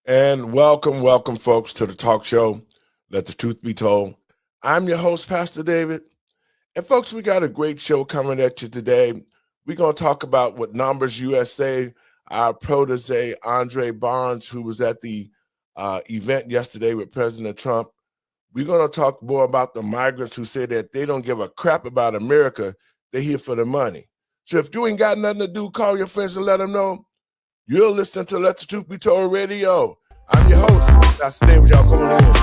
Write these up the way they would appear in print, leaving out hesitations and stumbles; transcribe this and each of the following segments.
And welcome, folks, to the talk show, Let the Truth Be Told. I'm your host, Pastor David. And, folks, we got a great show coming at you today. We're going to talk about what Numbers USA, our protege, Andre Barnes, who was at the event yesterday with President Trump. We're going to talk more about the migrants who say that they don't give a crap about America. They're here for the money. So if you ain't got nothing to do, call your friends and let them know. You're listening to Let the Truth Be Told Radio. I'm your host. Pastor David. Y'all coming in.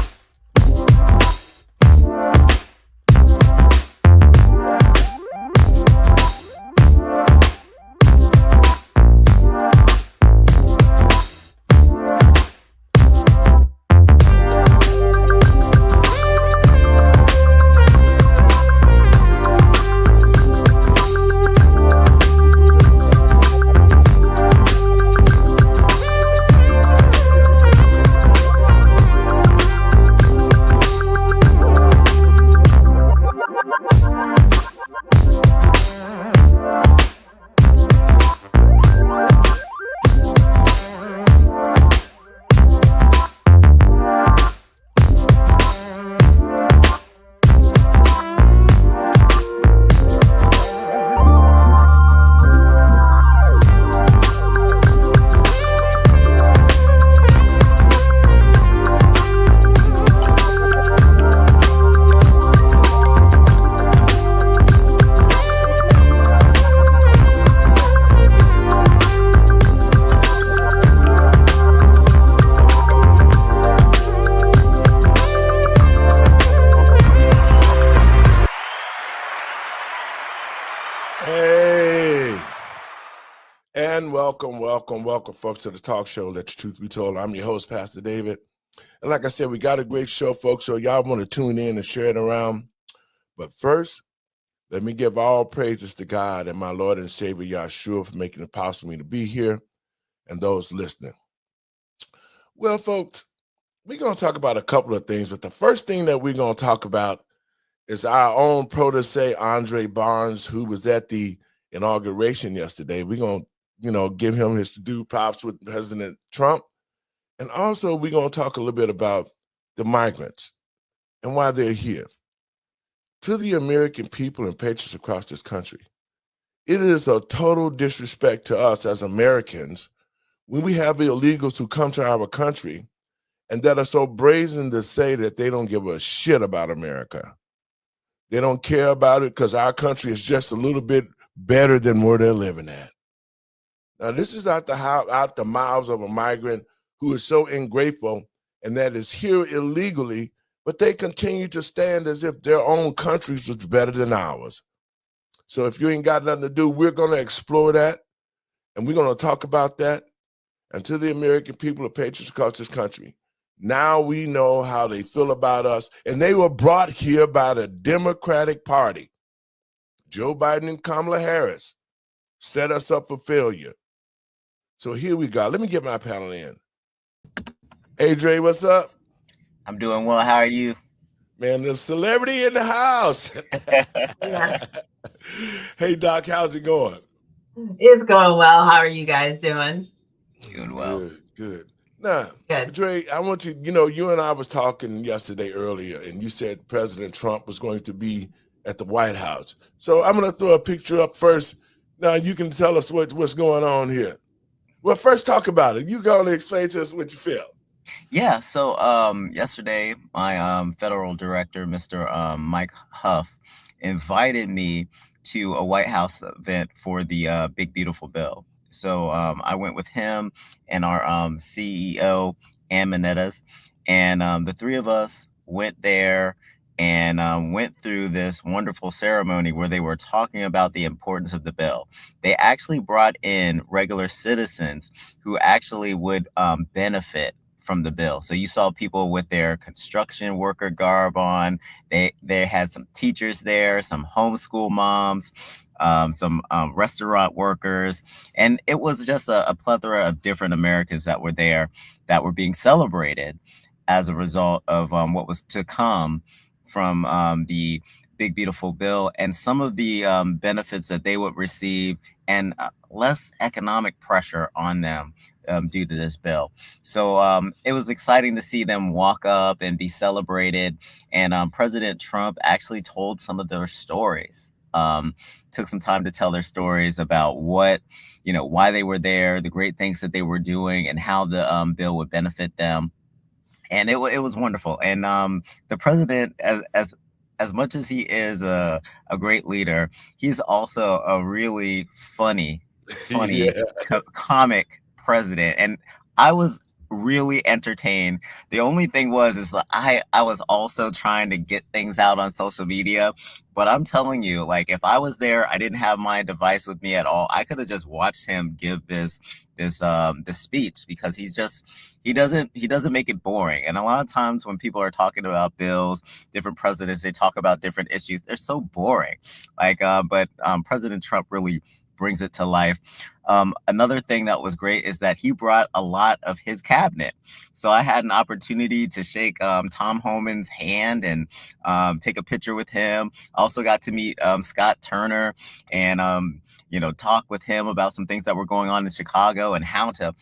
Welcome, folks, to the talk show, Let the Truth Be Told. I'm your host, Pastor David. And like I said, we got a great show, folks, so y'all want to tune in and share it around. But first, let me give all praises to God and my Lord and Savior, Yahshua, for making it possible for me to be here and those listening. Well, folks, we're going to talk about a couple of things, but the first thing that we're going to talk about is our own protege, Andre Barnes, who was at the inauguration yesterday. We're going to give him his due props with President Trump. And also, we're going to talk a little bit about the migrants and why they're here. To the American people and patriots across this country, it is a total disrespect to us as Americans when we have illegals who come to our country and that are so brazen to say that they don't give a shit about America. They don't care about it because our country is just a little bit better than where they're living at. Now, this is out the mouths of a migrant who is so ungrateful and that is here illegally, but they continue to stand as if their own countries was better than ours. So if you ain't got nothing to do, we're going to explore that, and we're going to talk about that. And to the American people and patriots across this country, now we know how they feel about us, and they were brought here by the Democratic Party. Joe Biden and Kamala Harris set us up for failure. So here we go. Let me get my panel in. Hey, Dre, what's up? I'm doing well. How are you? Man, there's a celebrity in the house. Yeah. Hey, Doc, how's it going? It's going well. How are you guys doing? Doing well. Good. Now, Good. Dre, I want you and I was talking yesterday earlier, and you said President Trump was going to be at the White House. So I'm going to throw a picture up first. Now, you can tell us what's going on here. Well, first talk about it. You go and explain to us what you feel. Yeah. So yesterday, my federal director, Mr. Mike Huff, invited me to a White House event for the Big Beautiful Bill. So I went with him and our CEO, Ann Menendez, and the three of us went there and went through this wonderful ceremony where they were talking about the importance of the bill. They actually brought in regular citizens who actually would benefit from the bill. So you saw people with their construction worker garb on. They had some teachers there, some homeschool moms, some restaurant workers. And it was just a plethora of different Americans that were there that were being celebrated as a result of what was to come from the Big Beautiful Bill and some of the benefits that they would receive and less economic pressure on them due to this bill. So it was exciting to see them walk up and be celebrated. And President Trump actually told some of their stories. Took some time to tell their stories about why they were there, the great things that they were doing, and how the bill would benefit them. And it was wonderful. And the president, as much as he is a great leader, he's also a really funny Yeah. comic president. And I was really entertained. The only thing is like, I was also trying to get things out on social media, but I'm telling you, like, if I was there, I didn't have my device with me at all, I could have just watched him give this speech, because he doesn't make it boring. And a lot of times when people are talking about bills, different presidents, they talk about different issues, they're so boring. But President Trump really brings it to life. Another thing that was great is that he brought a lot of his cabinet. So I had an opportunity to shake Tom Homan's hand and take a picture with him. I also got to meet Scott Turner and talk with him about some things that were going on in Chicago and how to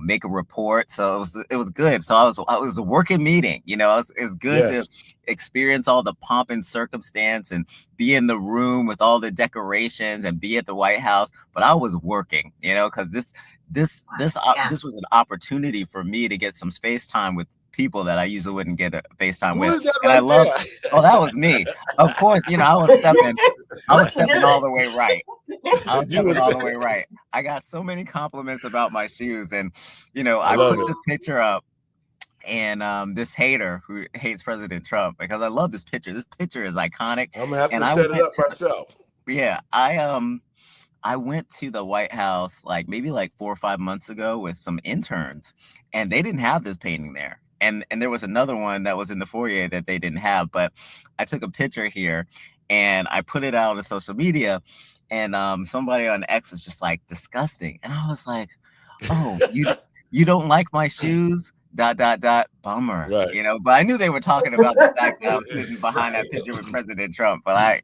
make a report. So it was good. So I was a working meeting. It's good to Yes. experience all the pomp and circumstance and be in the room with all the decorations and be at the White House. But I was working, because Yeah. this was an opportunity for me to get some space time with people that I usually wouldn't get a FaceTime Who with. is that And I right love, there? oh, that was me. Of course, I was Looking stepping all good. the way right. I was You stepping was all the way right. I got so many compliments about my shoes. And, I I love put it. this picture up, and this hater who hates President Trump, because I love this picture. This picture is iconic. I'm gonna have And to I set it went up to myself. yeah, I went to the White House like maybe like 4 or 5 months ago with some interns, and they didn't have this painting there. And there was another one that was in the foyer that they didn't have. But I took a picture here and I put it out on social media, and somebody on X was just like, disgusting. And I was like, oh, you don't like my shoes? Dot dot dot, bummer. Right. But I knew they were talking about the fact that I was sitting behind that picture with President Trump. But I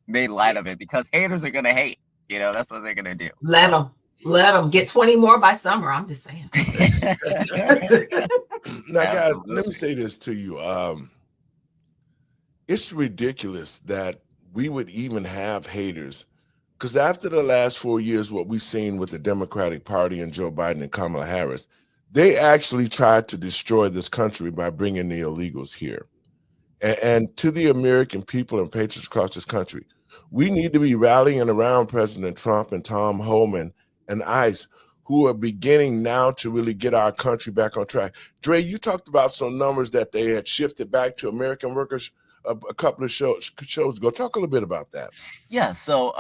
made light of it, because haters are gonna hate. That's what they're gonna do. Let them get 20 more by summer. I'm just saying. Now, guys, let me Absolutely. say this to you. It's ridiculous that we would even have haters, because after the last 4 years, what we've seen with the Democratic Party and Joe Biden and Kamala Harris, they actually tried to destroy this country by bringing the illegals here. And to the American people and patriots across this country, we need to be rallying around President Trump and Tom Homan and ICE, who are beginning now to really get our country back on track. Dre, you talked about some numbers that they had shifted back to American workers a couple of shows ago. Talk a little bit about that. Yeah. So,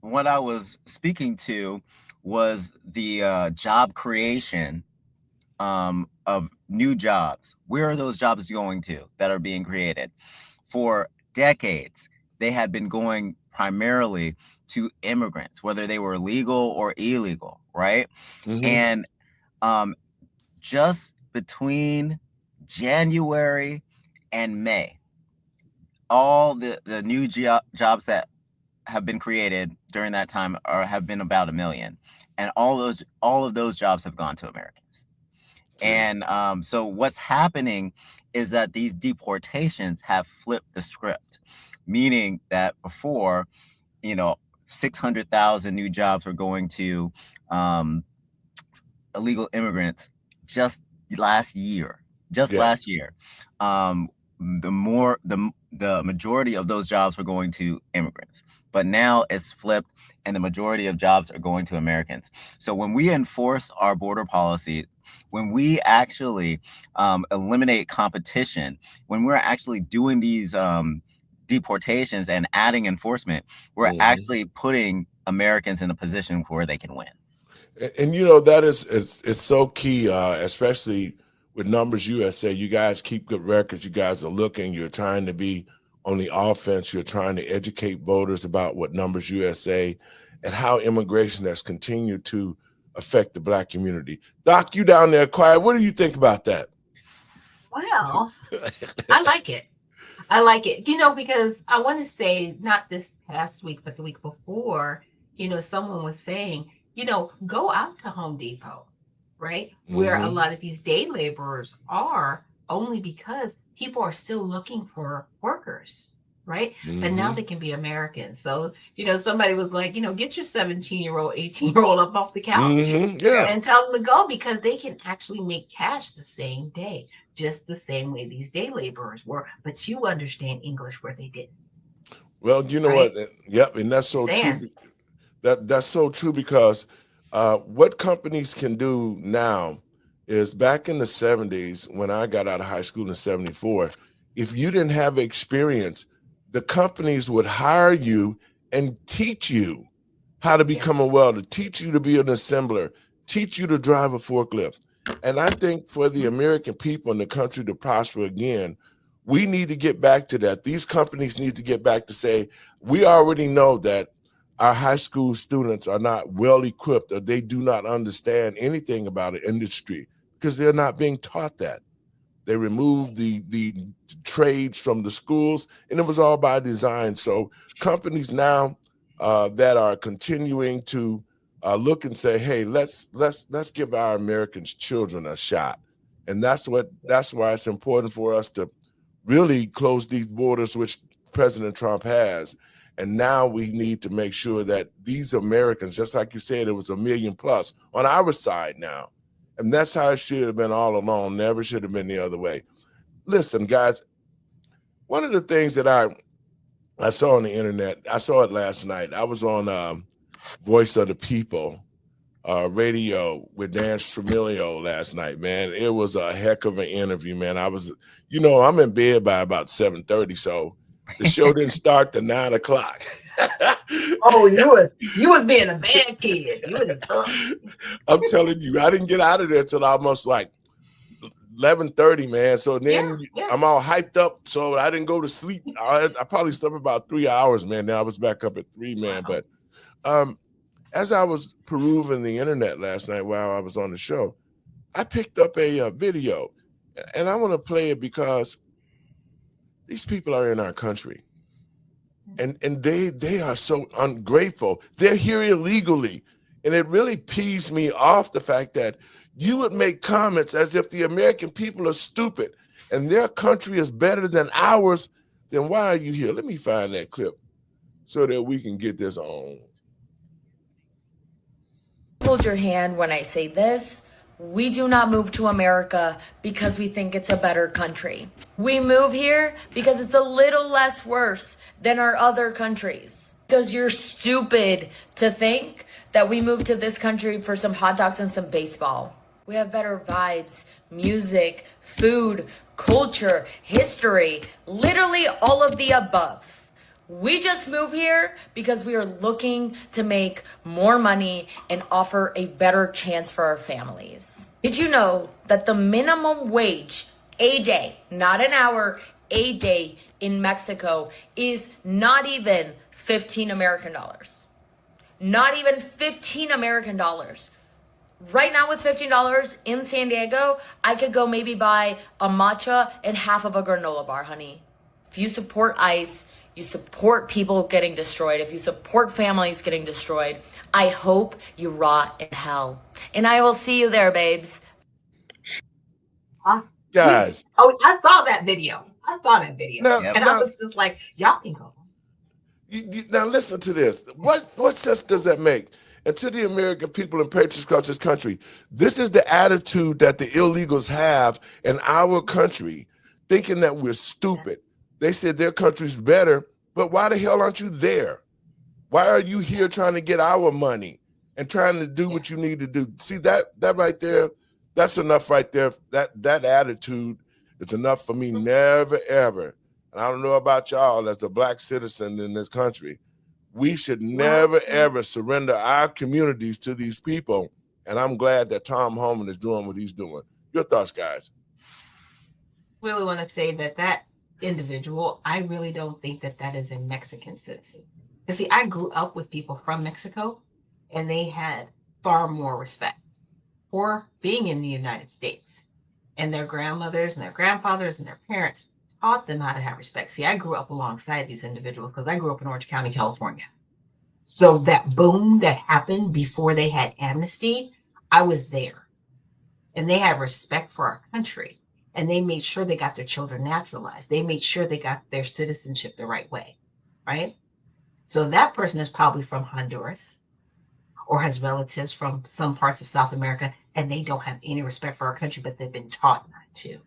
what I was speaking to was the job creation of new jobs. Where are those jobs going to that are being created? For decades, they had been going primarily to immigrants, whether they were legal or illegal, right? Mm-hmm. And just between January and May, all the new jobs that have been created during that time have been about 1 million, and all of those jobs have gone to Americans. And so what's happening is that these deportations have flipped the script, meaning that before, 600,000 new jobs were going to illegal immigrants just last year. Just Yes. last year. The majority of those jobs were going to immigrants. But now it's flipped, and the majority of jobs are going to Americans. So when we enforce our border policy, when we actually eliminate competition, when we're actually doing these deportations and adding enforcement, we're actually putting Americans in a position where they can win. And that it's so key, especially with Numbers USA. You guys keep good records. You guys are looking. You're trying to be on the offense. You're trying to educate voters about what Numbers USA and how immigration has continued to affect the Black community. Doc, you down there quiet. What do you think about that? Well, I like it. I like it, because I want to say, not this past week, but the week before, someone was saying, go out to Home Depot, right? Where a Mm-hmm. lot of these day laborers are, only because people are still looking for workers, right? But now Mm-hmm. they can be Americans. So, somebody was like, get your 17-year-old, 18-year-old up off the couch Mm-hmm. Yeah. and tell them to go, because they can actually make cash the same day, just the same way these day laborers were. But you understand English where they didn't, Well, you know right? what? Yep, and that's Just so true. saying. That's so true because what companies can do now is back in the 70s when I got out of high school in 74, if you didn't have experience, the companies would hire you and teach you how to Yeah. become a welder, teach you to be an assembler, teach you to drive a forklift. And I think for the American people in the country to prosper again, we need to get back to that. These companies need to get back to say, we already know that our high school students are not well equipped, or they do not understand anything about the industry because they're not being taught that. They removed the trades from the schools, and it was all by design. So companies now that are continuing to look and say, "Hey, let's give our Americans children a shot," and that's why it's important for us to really close these borders, which President Trump has. And now we need to make sure that these Americans, just like you said, it was 1 million plus on our side now. And that's how it should have been all along. Never should have been the other way. Listen, guys, one of the things that I saw on the internet, I saw it last night. I was on Voice of the People radio with Dan Stramilio last night, man. It was a heck of an interview, man. I'm in bed by about 7:30, so the show didn't start till 9 o'clock. Oh, you was being a bad kid. You was up. I'm telling you, I didn't get out of there till almost like 11:30, man. So then Yeah. I'm all hyped up, so I didn't go to sleep. I probably slept about 3 hours, man. Then I was back up at 3, man. Wow. But as I was perusing the internet last night while I was on the show, I picked up a video, and I want to play it because these people are in our country, and they are so ungrateful. They're here illegally, and it really pees me off the fact that you would make comments as if the American people are stupid and their country is better than ours. Then why are you here? Let me find that clip so that we can get this on. Hold your hand when I say this. We do not move to America because we think it's a better country. We move here because it's a little less worse than our other countries. Because you're stupid to think that we moved to this country for some hot dogs and some baseball. We have better vibes, music, food, culture, history, literally all of the above. We just moved here because we are looking to make more money and offer a better chance for our families. Did you know that the minimum wage a day, not an hour, a day in Mexico is not even 15 American dollars? Not even 15 American dollars. Right now with $15 in San Diego, I could go maybe buy a matcha and half of a granola bar, honey. If you support ICE, you support people getting destroyed. If you support families getting destroyed, I hope you rot in hell. And I will see you there, babes. Guys. I saw that video. Now, And I was just like, y'all can go. Now listen to this. What sense does that make? And to the American people and patriots across this country, this is the attitude that the illegals have in our country, thinking that we're stupid. They said their country's better, but why the hell aren't you there? Why are you here trying to get our money and trying to do what you need to do? See, that right there, that's enough right there. That attitude is enough for me. Never, ever. And I don't know about y'all as a Black citizen in this country. We should never, ever surrender our communities to these people. And I'm glad that Tom Homan is doing what he's doing. Your thoughts, guys? Really want to say that individual, I really don't think that is a Mexican citizen. Because see, I grew up with people from Mexico, and they had far more respect for being in the United States. And their grandmothers and their grandfathers and their parents taught them how to have respect. See, I grew up alongside these individuals because I grew up in Orange County, California. So that boom that happened before they had amnesty, I was there. And they had respect for our country. And they made sure they got their children naturalized. They made sure they got their citizenship the right way, right? So that person is probably from Honduras or has relatives from some parts of South America, and they don't have any respect for our country, but they've been taught not to.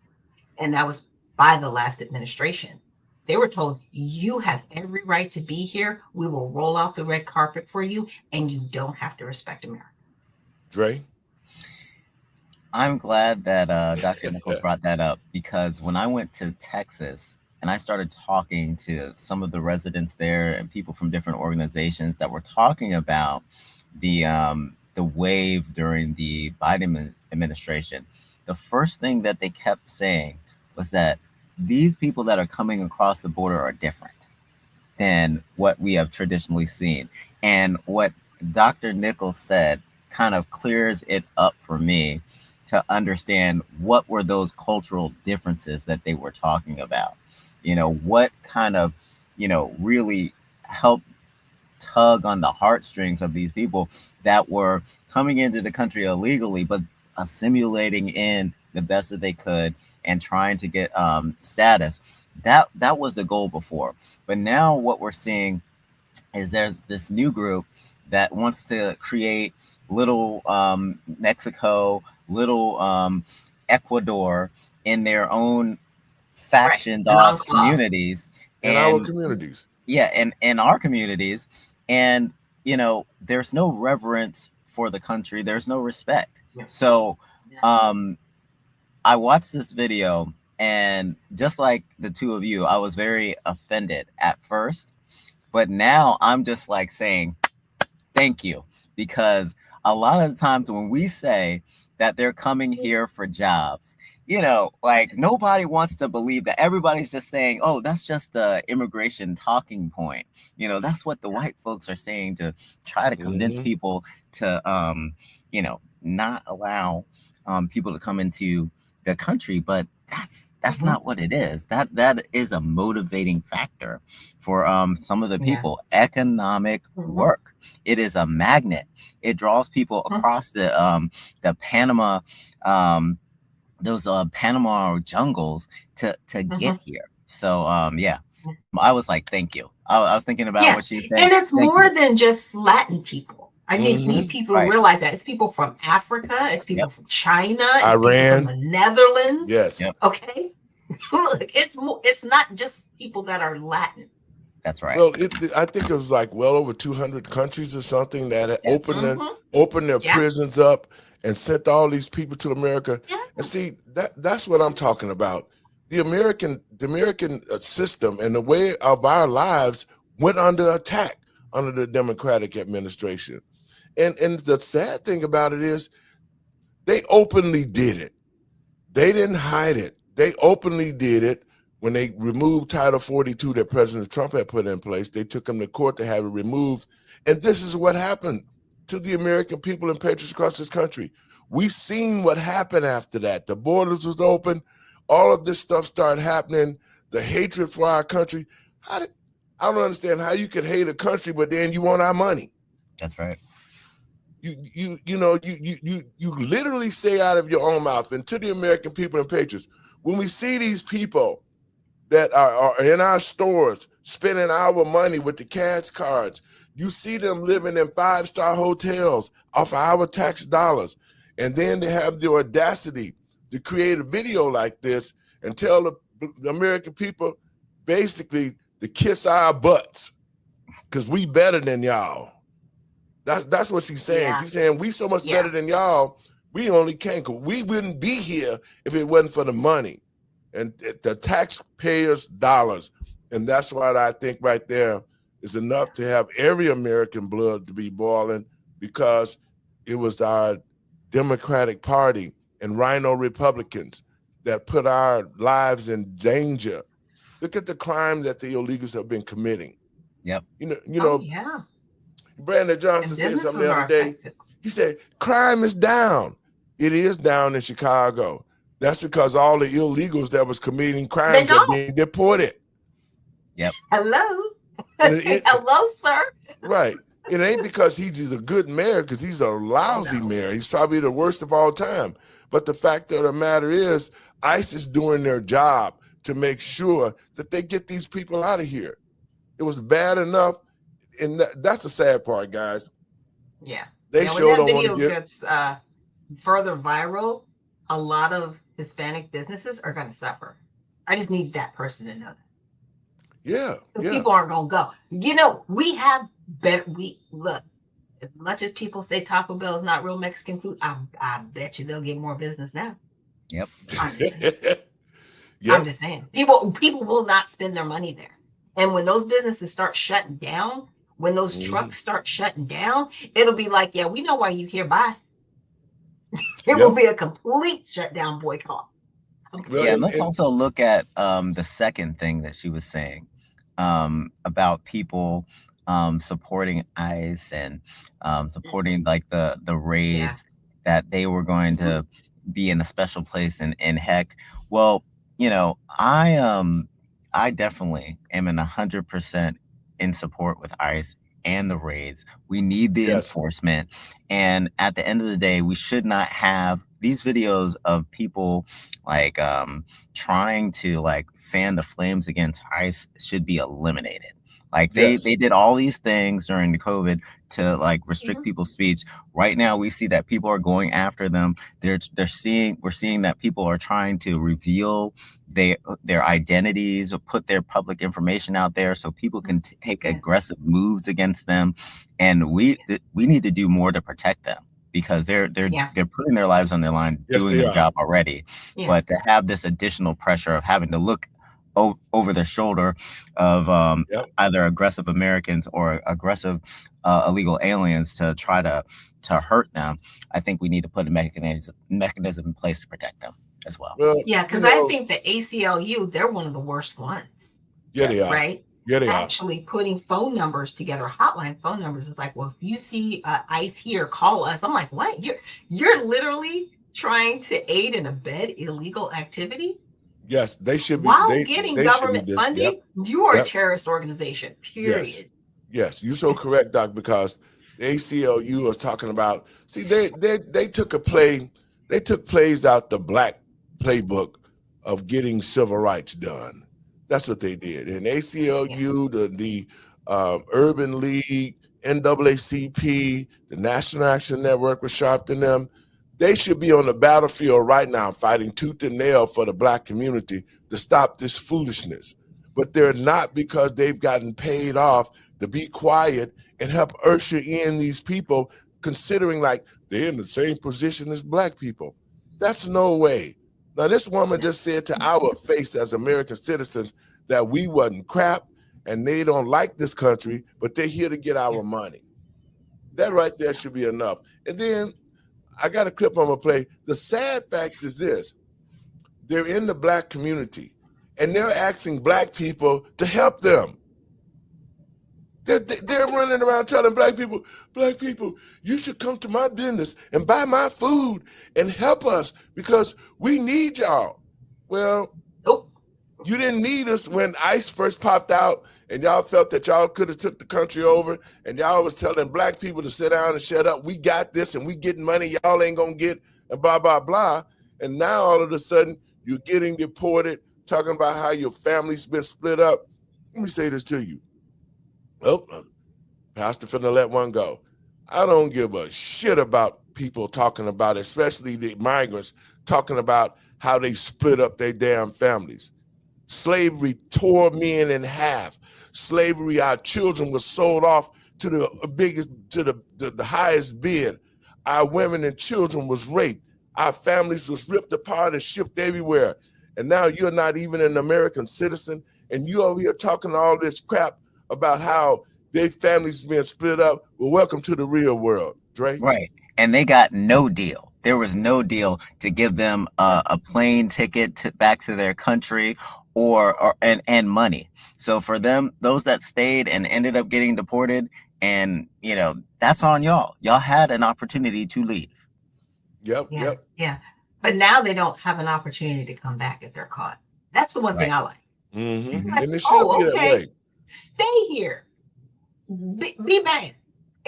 And that was by the last administration. They were told, you have every right to be here. We will roll out the red carpet for you, and you don't have to respect America. Dre? I'm glad that Dr. Nichols brought that up, because when I went to Texas and I started talking to some of the residents there and people from different organizations that were talking about the wave during the Biden administration, the first thing that they kept saying was that these people that are coming across the border are different than what we have traditionally seen. And what Dr. Nichols said kind of clears it up for me to understand what were those cultural differences that they were talking about. You know, what kind of, really helped tug on the heartstrings of these people that were coming into the country illegally, but assimilating in the best that they could and trying to get status. That was the goal before. But now what we're seeing is there's this new group that wants to create little Mexico, little Ecuador in their own factioned off communities. In our communities. Yeah, and in our communities. And, there's no reverence for the country. There's no respect. So I watched this video, and just like the two of you, I was very offended at first. But now I'm just like saying, thank you. Because a lot of the times when we say that they're coming here for jobs, like nobody wants to believe that. Everybody's just saying, oh, that's just a immigration talking point. That's what the white folks are saying to try to convince people to, not allow people to come into the country. But that's not what it is. That is a motivating factor for some of the people. Economic work. It is a magnet. It draws people across the Panama, those Panama jungles to get here. So I was like, thank you. I was thinking about what she said. And it's more than just Latin people. I think people realize that it's people from Africa, it's people from China, Iran, it's people from the Netherlands. Yes. Okay. Look, it's not just people that are Latin. That's right. Well, I think it was like well over 200 countries or something that had opened their prisons up and sent all these people to America. Yeah. And see, that's what I'm talking about. The American system and the way of our lives went under attack under the Democratic administration. And the sad thing about it is they openly did it. They didn't hide it. They openly did it. When they removed Title 42 that President Trump had put in place, they took him to court to have it removed. And this is what happened to the American people and patriots across this country. We've seen what happened after that. The borders was open. All of this stuff started happening. The hatred for our country. I don't understand how you could hate a country, but then you want our money. That's right. You literally say out of your own mouth, and to the American people and patriots, when we see these people that are in our stores spending our money with the cash cards, you see them living in 5-star hotels off of our tax dollars, and then they have the audacity to create a video like this and tell the American people basically to kiss our butts because we better than y'all. That's what she's saying. Yeah. She's saying we so much better than y'all, we only can't, because we wouldn't be here if it wasn't for the money and the taxpayers' dollars. And that's what I think right there is enough to have every American blood to be boiling, because it was our Democratic Party and Rhino Republicans that put our lives in danger. Look at the crime that the illegals have been committing. Yep. Brandon Johnson said something the other day. He said, crime is down. It is down in Chicago. That's because all the illegals that was committing crimes are being deported. Yep. Hello. Hello, sir. Right. It ain't because he's a good mayor, because he's a lousy mayor. He's probably the worst of all time. But the fact of the matter is, ICE is doing their job to make sure that they get these people out of here. It was bad enough, and that's the sad part, guys. Yeah. They when sure that don't want to video get. gets further viral, a lot of Hispanic businesses are going to suffer. I just need that person to know that. Yeah. People aren't going to go. You know, we have better. Look, as much as people say Taco Bell is not real Mexican food, I bet you they'll get more business now. Yep. I'm just saying. People will not spend their money there. And when those businesses start shutting down, when those trucks start shutting down, it'll be like, yeah, we know why you here. Bye. It will be a complete shutdown boycott. Yeah, and let's also look at the second thing that she was saying about people supporting ICE and supporting like the raids, that they were going to be in a special place in heck. Well, you know, I definitely am in 100% in support with ICE and the raids. We need the enforcement. And at the end of the day, we should not have these videos of people like trying to like fan the flames against ICE should be eliminated. Like they did all these things during the COVID to like restrict people's speech. Right now, we see that people are going after them. We're seeing that people are trying to reveal their identities or put their public information out there so people can take aggressive moves against them. And we need to do more to protect them, because they're putting their lives on their line, doing their job already. But to have this additional pressure of having to look over the shoulder of either aggressive Americans or aggressive illegal aliens to try to hurt them, I think we need to put a mechanism in place to protect them as well. Because I think the ACLU, they're one of the worst ones. Yeah, they are. Right? Yeah, they actually putting phone numbers together, hotline phone numbers. Is like, well, if you see ICE here, call us. I'm like, what? You're literally trying to aid and abet illegal activity? Yes, they should be. While getting government funding, you are a terrorist organization, period. Yes, you're so correct, Doc, because the ACLU is talking about, see, they took plays out the black playbook of getting civil rights done. That's what they did. And ACLU, the Urban League, NAACP, the National Action Network was sharp than them. They should be on the battlefield right now fighting tooth and nail for the black community to stop this foolishness. But they're not, because they've gotten paid off to be quiet and help usher in these people, considering like they're in the same position as black people. That's no way. Now, this woman just said to our face as American citizens that we wasn't crap and they don't like this country, but they're here to get our money. That right there should be enough. And then I got a clip I'm gonna play. The sad fact is this: they're in the black community and they're asking black people to help them. They're running around telling black people, you should come to my business and buy my food and help us because we need y'all. Well, you didn't need us when ICE first popped out and y'all felt that y'all could have took the country over and y'all was telling black people to sit down and shut up. We got this and we getting money y'all ain't gonna get and blah, blah, blah. And now all of a sudden you're getting deported, talking about how your family's been split up. Let me say this to you. Oh, Pastor finna let one go. I don't give a shit about people talking about, especially the migrants, talking about how they split up their damn families. Slavery tore men in half. Slavery, our children were sold off to the highest bid. Our women and children was raped. Our families was ripped apart and shipped everywhere. And now you're not even an American citizen, and you over here talking all this crap about how their families being split up. Well, welcome to the real world, Dre. Right. And they got no deal. There was no deal to give them a plane ticket back to their country and money. So for them, those that stayed and ended up getting deported, and you know, that's on y'all. Y'all had an opportunity to leave. Yep. Yeah. But now they don't have an opportunity to come back if they're caught. That's the one thing I like. Mm-hmm. Like, and it should be that way. Stay here. Be bad.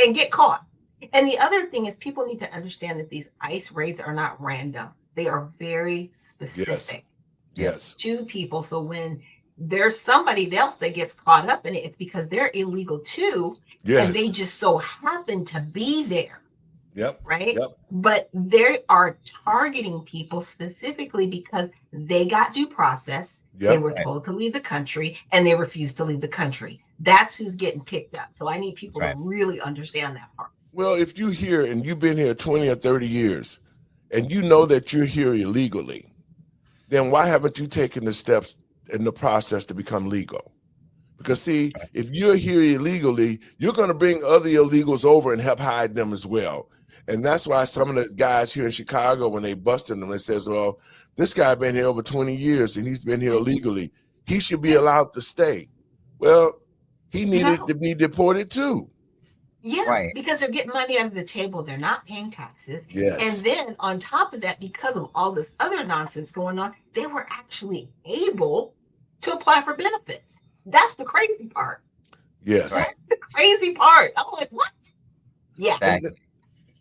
and get caught. And the other thing is people need to understand that these ICE raids are not random. They are very specific Yes. to people. So when there's somebody else that gets caught up in it, it's because they're illegal too. And they Yes. just so happen to be there. Yep. Right. Yep. But they are targeting people specifically because they got due process. They Yep. were told to leave the country and they refused to leave the country. That's who's getting picked up. So I need people to really understand that part. Well, if you here and you've been here 20 or 30 years and you know that you're here illegally, then why haven't you taken the steps in the process to become legal? Because see, if you're here illegally, you're going to bring other illegals over and help hide them as well. And that's why some of the guys here in Chicago, when they busted them, they says, well, this guy been here over 20 years and he's been here illegally. He should be allowed to stay. Well, he needed to be deported too. Yeah, because they're getting money under the table. They're not paying taxes. Yes. And then on top of that, because of all this other nonsense going on, they were actually able to apply for benefits. That's the crazy part. Yes. That's the crazy part. I'm like, what? Yeah.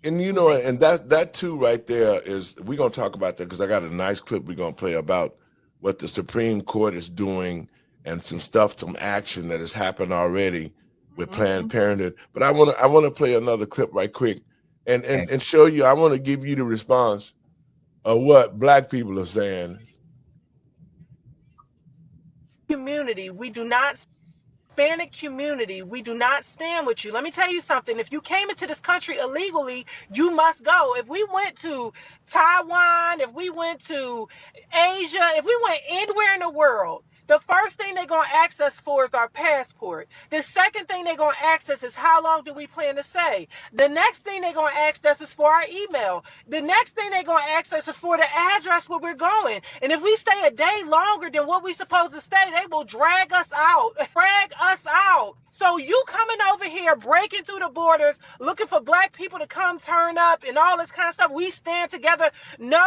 And you know, and that too right there is, we're going to talk about that because I got a nice clip we're going to play about what the Supreme Court is doing and some stuff, some action that has happened already with Planned Parenthood. But I want to play another clip right quick and show you. I want to give you the response of what Black people are saying. Community, we do not. Hispanic community, we do not stand with you. Let me tell you something. If you came into this country illegally, you must go. If we went to Taiwan, if we went to Asia, if we went anywhere in the world, the first thing they're going to ask us for is our passport. The second thing they're going to ask us is how long do we plan to stay. The next thing they're going to ask us is for our email. The next thing they're going to ask us is for the address where we're going. And if we stay a day longer than what we're supposed to stay, they will drag us out. So you coming over here, breaking through the borders, looking for Black people to come turn up and all this kind of stuff. We stand together. No.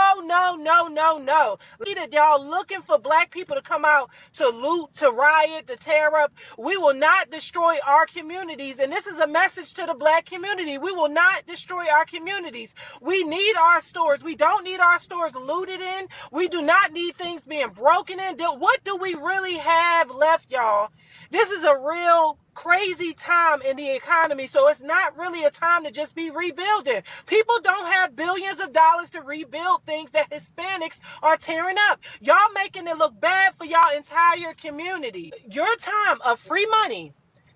Y'all looking for Black people to come out to loot, to riot, to tear up. We will not destroy our communities. And this is a message to the Black community. We will not destroy our communities. We need our stores. We don't need our stores looted in. We do not need things being broken in. What do we really have left, y'all? This is a real crazy time in the economy, so it's not really a time to just be rebuilding. People don't have billions of dollars to rebuild things that Hispanics are tearing up. Y'all making it look bad for y'all entire community. Your time of free money,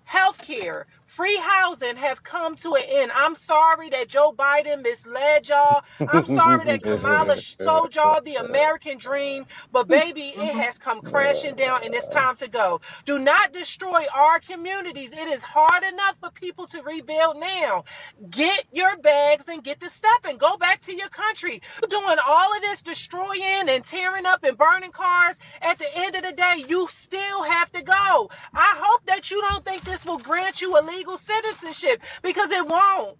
healthcare, free housing have come to an end. I'm sorry that Joe Biden misled y'all. I'm sorry that Kamala sold y'all the American dream. But baby, it has come crashing down and it's time to go. Do not destroy our communities. It is hard enough for people to rebuild now. Get your bags and get to stepping. Go back to your country. Doing all of this destroying and tearing up and burning cars. At the end of the day, you still have to go. I hope that you don't think this will grant you a legal citizenship, because it won't.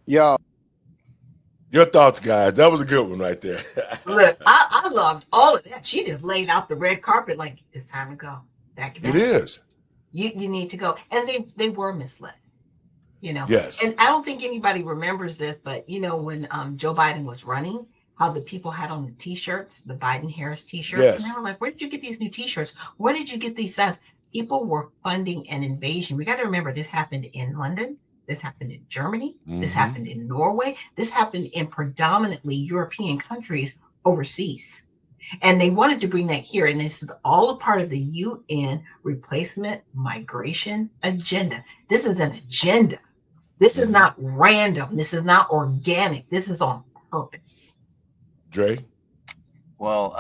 Yo. Your thoughts, guys. That was a good one right there. Look, I loved all of that. She just laid out the red carpet like, it's time to go. Back to back. It is. You need to go. And they were misled. You know. Yes. And I don't think anybody remembers this, but you know, when Joe Biden was running, how the people had on the t-shirts, the Biden-Harris t-shirts. Yes. And they were like, where did you get these new t-shirts? Where did you get these signs? People were funding an invasion. We got to remember, this happened in London. This happened in Germany. This happened in Norway. This happened in predominantly European countries overseas. And they wanted to bring that here. And this is all a part of the UN replacement migration agenda. This is an agenda. This is not random. This is not organic. This is on purpose. Dre? Well,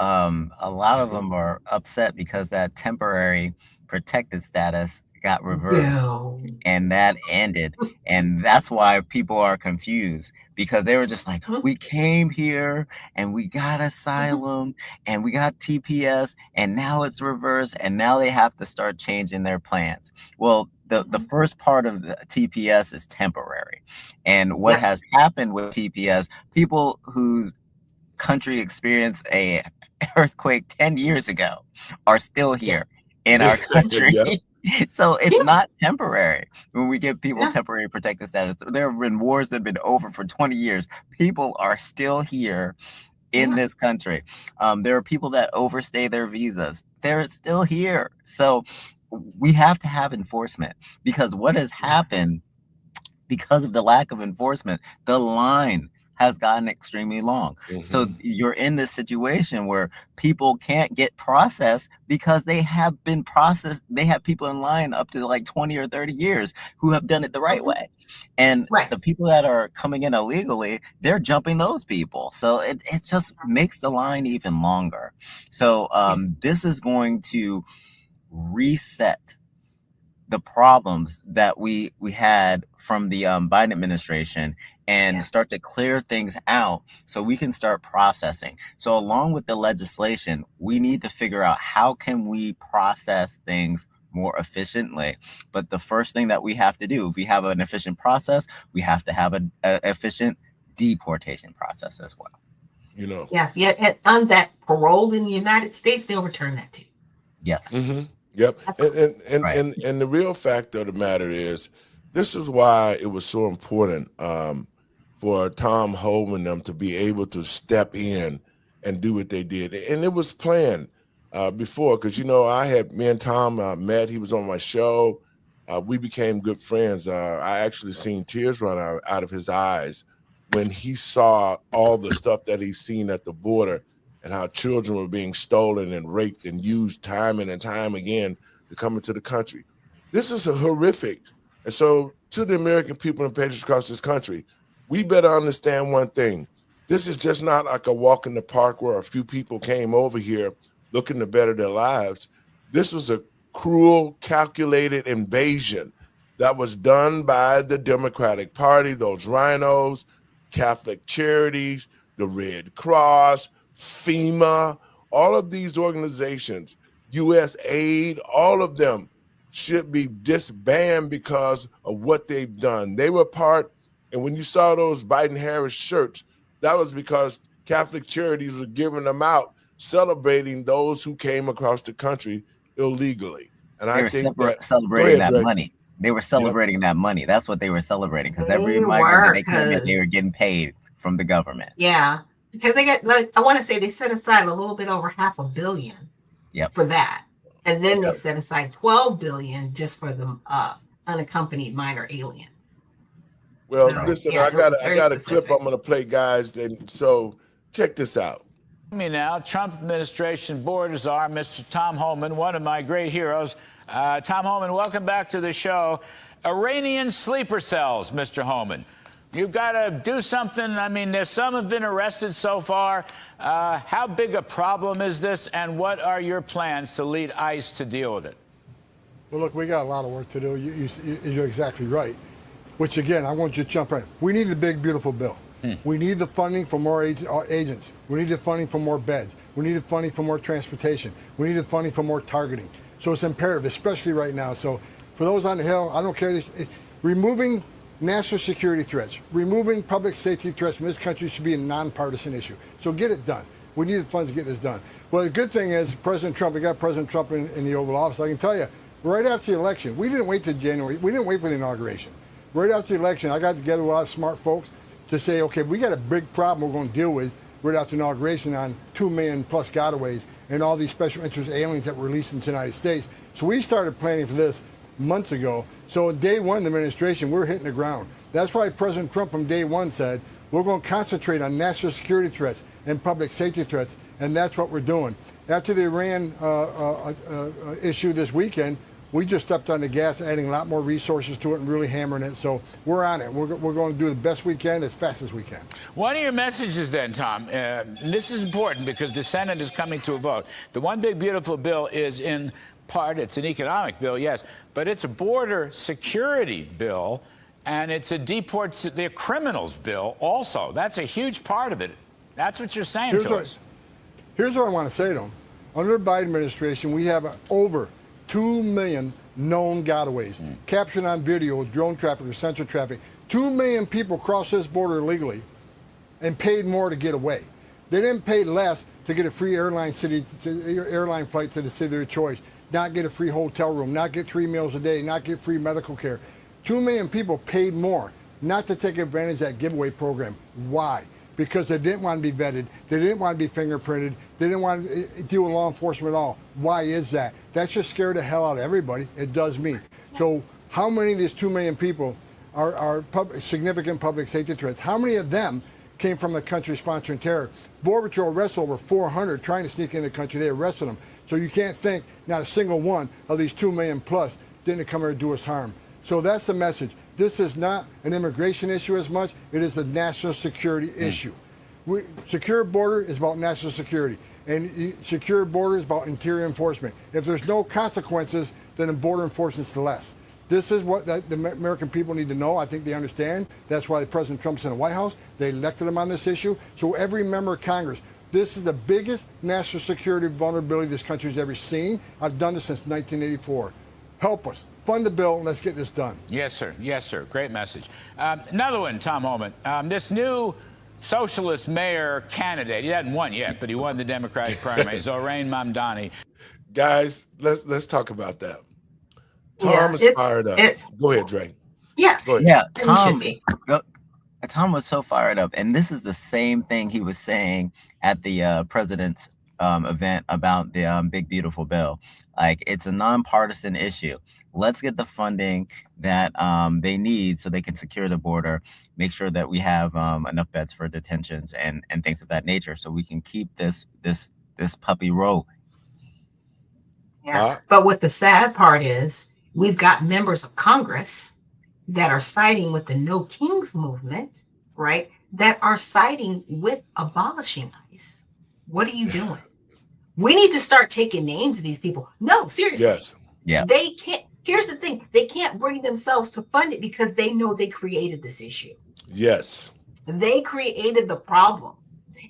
a lot of them are upset because that temporary protected status got reversed and that ended. And that's why people are confused, because they were just like, we came here and we got asylum and we got TPS and now it's reversed and now they have to start changing their plans. Well, the first part of the TPS is temporary. And what has happened with TPS, people whose country experienced a earthquake 10 years ago are still here in our country. So it's Yeah. not temporary when we give people No. temporary protected status. There have been wars that have been over for 20 years. People are still here in Yeah. this country. There are people that overstay their visas. They're still here. So we have to have enforcement, because what has happened because of the lack of enforcement, the line has gotten extremely long. So you're in this situation where people can't get processed because they have been processed. They have people in line up to like 20 or 30 years who have done it the right way. And Right. the people that are coming in illegally, they're jumping those people. So it just makes the line even longer. So this is going to reset the problems that we had from the Biden administration and start to clear things out so we can start processing. So along with the legislation, we need to figure out how can we process things more efficiently. But the first thing that we have to do, if we have an efficient process, we have to have an efficient deportation process as well. You know. Yes. Yeah. And on that parole in the United States, they'll return that to you. Yes. Yep. That's And the real fact of the matter is, this is why it was so important for Tom Homan them to be able to step in and do what they did. And it was planned before, because, me and Tom met. He was on my show. We became good friends. I actually seen tears run out of his eyes when he saw all the stuff that he's seen at the border, and how children were being stolen and raped and used time and time again to come into the country. This is a horrific. And so to the American people and patriots across this country, we better understand one thing. This is just not like a walk in the park where a few people came over here looking to better their lives. This was a cruel, calculated invasion that was done by the Democratic Party, those rhinos, Catholic Charities, the Red Cross, FEMA, all of these organizations, U.S. Aid, all of them should be disbanded because of what they've done. They were part, and when you saw those Biden-Harris shirts, that was because Catholic Charities were giving them out, celebrating those who came across the country illegally. And They I were think that celebrating that Dre. money. They were celebrating that money. That's what they were celebrating, because every They migrant that were, they came in, they were getting paid from the government. Yeah. Because they got, like, I want to say they set aside a little bit over $500 million for that. And then they set aside $12 billion just for the unaccompanied minor aliens. Well, So, listen, yeah, I got a clip specific. I'm going to play, guys. And so check this out. Me now, Trump administration board czar, Mr. Tom Homan, one of my great heroes. Tom Homan, welcome back to the show. Iranian sleeper cells, Mr. Homan. You've got to do something. I mean, some have been arrested so far. How big a problem is this, and what are your plans to lead ICE to deal with it? Well, look, we got a lot of work to do. You're exactly right. Which, again, I want you to jump right. We need the big, beautiful bill. We need the funding for more agents. We need the funding for more beds. We need the funding for more transportation. We need the funding for more targeting. So it's imperative, especially right now. So for those on the Hill, I don't care. Removing national security threats, removing public safety threats from this country should be a nonpartisan issue. So get it done. We need the funds to get this done. Well, the good thing is President Trump, we got President Trump in the Oval Office. I can tell you, right after the election, we didn't wait till January. We didn't wait for the inauguration. Right after the election, I got together with a lot of smart folks to say, okay, we got a big problem we're going to deal with right after inauguration on 2 million plus gotaways and all these special interest aliens that were released into the United States. So we started planning for this months ago. So day one of the administration, we're hitting the ground. That's why President Trump from day one said, we're going to concentrate on national security threats and public safety threats, and that's what we're doing. After the Iran issue this weekend, we just stepped on the gas, adding a lot more resources to it and really hammering it. So we're on it. We're going to do the best we can as fast as we can. One of your messages then, Tom, this is important because the Senate is coming to a vote. The One Big Beautiful Bill is in part, it's an economic bill, yes, but it's a border security bill, and it's a the criminals bill also. That's a huge part of it. That's what you're saying to us. Here's what I want to say to them. Under the Biden administration, we have over 2 million known gotaways, captured on video with drone traffic or sensor traffic. 2 million people crossed this border illegally and paid more to get away. They didn't pay less to get a free airline flight to the city of their choice. not get a free hotel room, not get 3 meals a day, not get free medical care. 2 million people paid more not to take advantage of that giveaway program. Why? Because they didn't want to be vetted. They didn't want to be fingerprinted. They didn't want to deal with law enforcement at all. Why is that? That just scared the hell out of everybody. It does me. So how many of these 2 million people are significant public safety threats? How many of them came from the country sponsoring terror? Border Patrol arrested over 400 trying to sneak in the country. They arrested them. So you can't think not a single one of these 2 million plus didn't come here to do us harm. So that's the message. This is not an immigration issue as much. It is a national security issue. Secure border is about national security. And secure border is about interior enforcement. If there's no consequences, then the border enforcement is less. This is what the American people need to know. I think they understand. That's why President Trump's in the White House. They elected him on this issue. So every member of Congress, this is the biggest national security vulnerability this country's ever seen. I've done this since 1984. Help us. Fund the bill, and let's get this done. Yes, sir. Yes, sir. Great message. Another one, Tom Homan. This new socialist mayor candidate, he hasn't won yet, but he won the Democratic primary, Zorain Mamdani. Guys, let's talk about that. Tom is fired up. Go ahead, Dre. Yeah. Go ahead. Yeah, Tom was so fired up, and this is the same thing he was saying at the president's event about the big beautiful bill. Like, it's a nonpartisan issue. Let's get the funding that they need so they can secure the border, make sure that we have enough beds for detentions and things of that nature, so we can keep this puppy rolling. Yeah. But what the sad part is, we've got members of Congress that are siding with the No Kings movement, right? That are siding with abolishing ICE. What are you doing? We need to start taking names of these people. No, seriously. Yes. Yeah. They can't. Here's the thing. They can't bring themselves to fund it because they know they created this issue. Yes. They created the problem.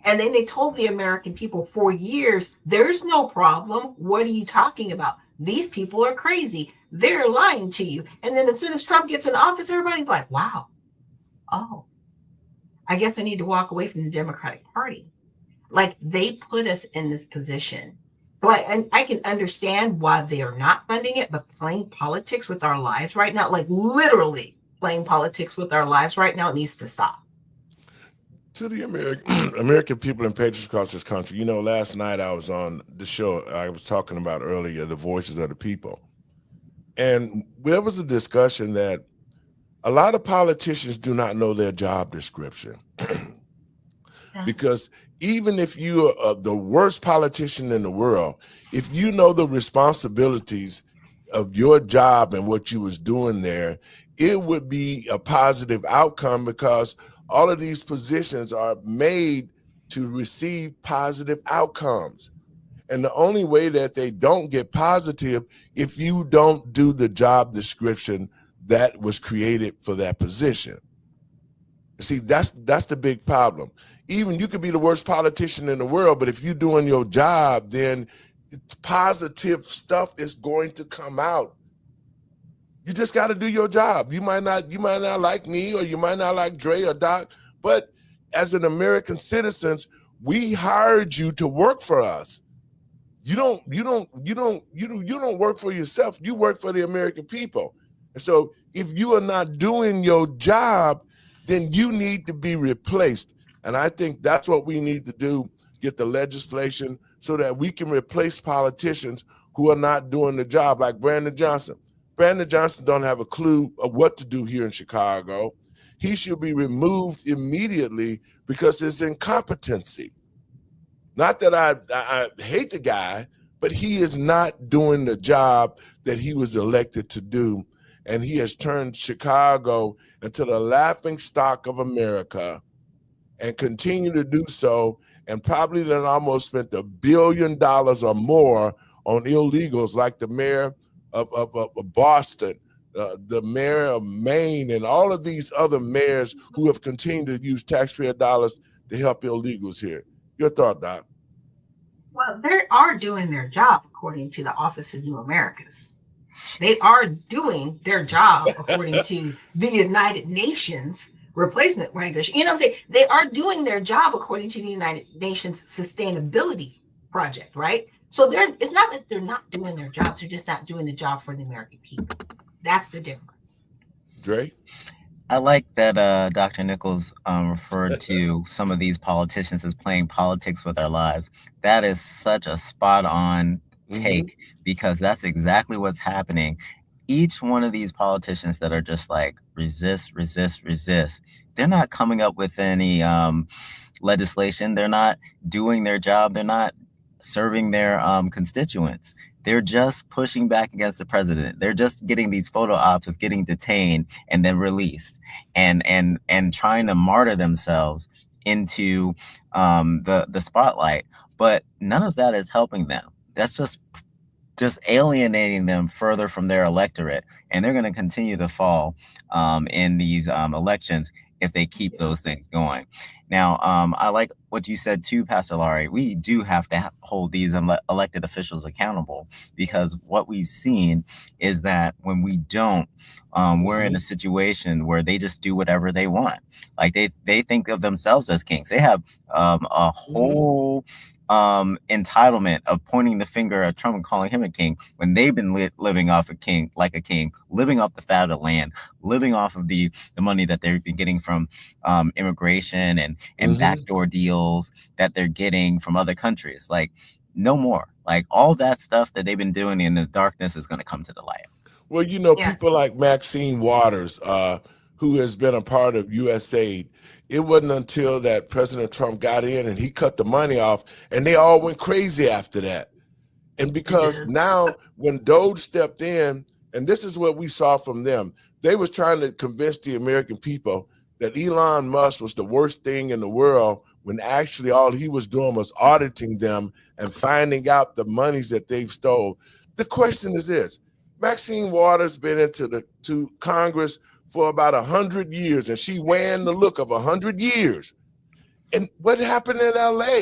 And then they told the American people for years, there's no problem. What are you talking about? These people are crazy. They're lying to you. And then as soon as Trump gets in office, everybody's like, wow. Oh, I guess I need to walk away from the Democratic Party. Like, they put us in this position. So I can understand why they are not funding it, but playing politics with our lives right now, like literally playing politics with our lives right now, needs to stop. To the American people and patriots across this country, you know, last night I was on the show I was talking about earlier, the voices of the people. And there was a discussion that a lot of politicians do not know their job description. Because even if you are the worst politician in the world, if you know the responsibilities of your job and what you was doing there, it would be a positive outcome, because all of these positions are made to receive positive outcomes. And the only way that they don't get positive, if you don't do the job description that was created for that position. See, that's the big problem. Even you could be the worst politician in the world, but if you're doing your job, then positive stuff is going to come out. You just got to do your job. You might not like me, or you might not like Dre or Doc, but as an American citizens, we hired you to work for us. You don't work for yourself. You work for the American people. And so if you are not doing your job, then you need to be replaced. And I think that's what we need to do, get the legislation so that we can replace politicians who are not doing the job, like Brandon Johnson. Brandon Johnson don't have a clue of what to do here in Chicago. He should be removed immediately because it's incompetency. Not that I hate the guy, but he is not doing the job that he was elected to do. And he has turned Chicago into the laughing stock of America and continue to do so. And probably then almost spent $1 billion or more on illegals, like the mayor of Boston, the mayor of Maine, and all of these other mayors who have continued to use taxpayer dollars to help illegals here. Your thought, Doc? Well, they are doing their job according to the Office of New Americas. They are doing their job according to the United Nations replacement regulation. You know what I'm saying? They are doing their job according to the United Nations sustainability project, right? So it's not that they're not doing their jobs, they're just not doing the job for the American people. That's the difference. Dre? I like that Dr. Nichols referred to some of these politicians as playing politics with our lives. That is such a spot on take because that's exactly what's happening. Each one of these politicians that are just like resist, resist, resist, they're not coming up with any legislation. They're not doing their job. They're not serving their constituents. They're just pushing back against the president. They're just getting these photo ops of getting detained and then released, and trying to martyr themselves into the spotlight. But none of that is helping them. That's just alienating them further from their electorate, and they're going to continue to fall in these elections if they keep those things going. Now, I like what you said too, Pastor Laurie. We do have to hold these elected officials accountable, because what we've seen is that when we don't, we're in a situation where they just do whatever they want. Like they think of themselves as kings. They have a whole entitlement of pointing the finger at Trump and calling him a king when they've been living off a king, living off the fat of the land, living off of the money that they've been getting from immigration and backdoor deals that they're getting from other countries. Like, no more. Like, all that stuff that they've been doing in the darkness is going to come to the light. Well, people like Maxine Waters, who has been a part of USAID, it wasn't until that President Trump got in and he cut the money off, and they all went crazy after that. And because now when Doge stepped in, and this is what we saw from them, they was trying to convince the American people that Elon Musk was the worst thing in the world, when actually all he was doing was auditing them and finding out the monies that they've stole. The question is this: Maxine Waters been to Congress for about 100 years, and she wearing the look of 100 years. And what happened in LA?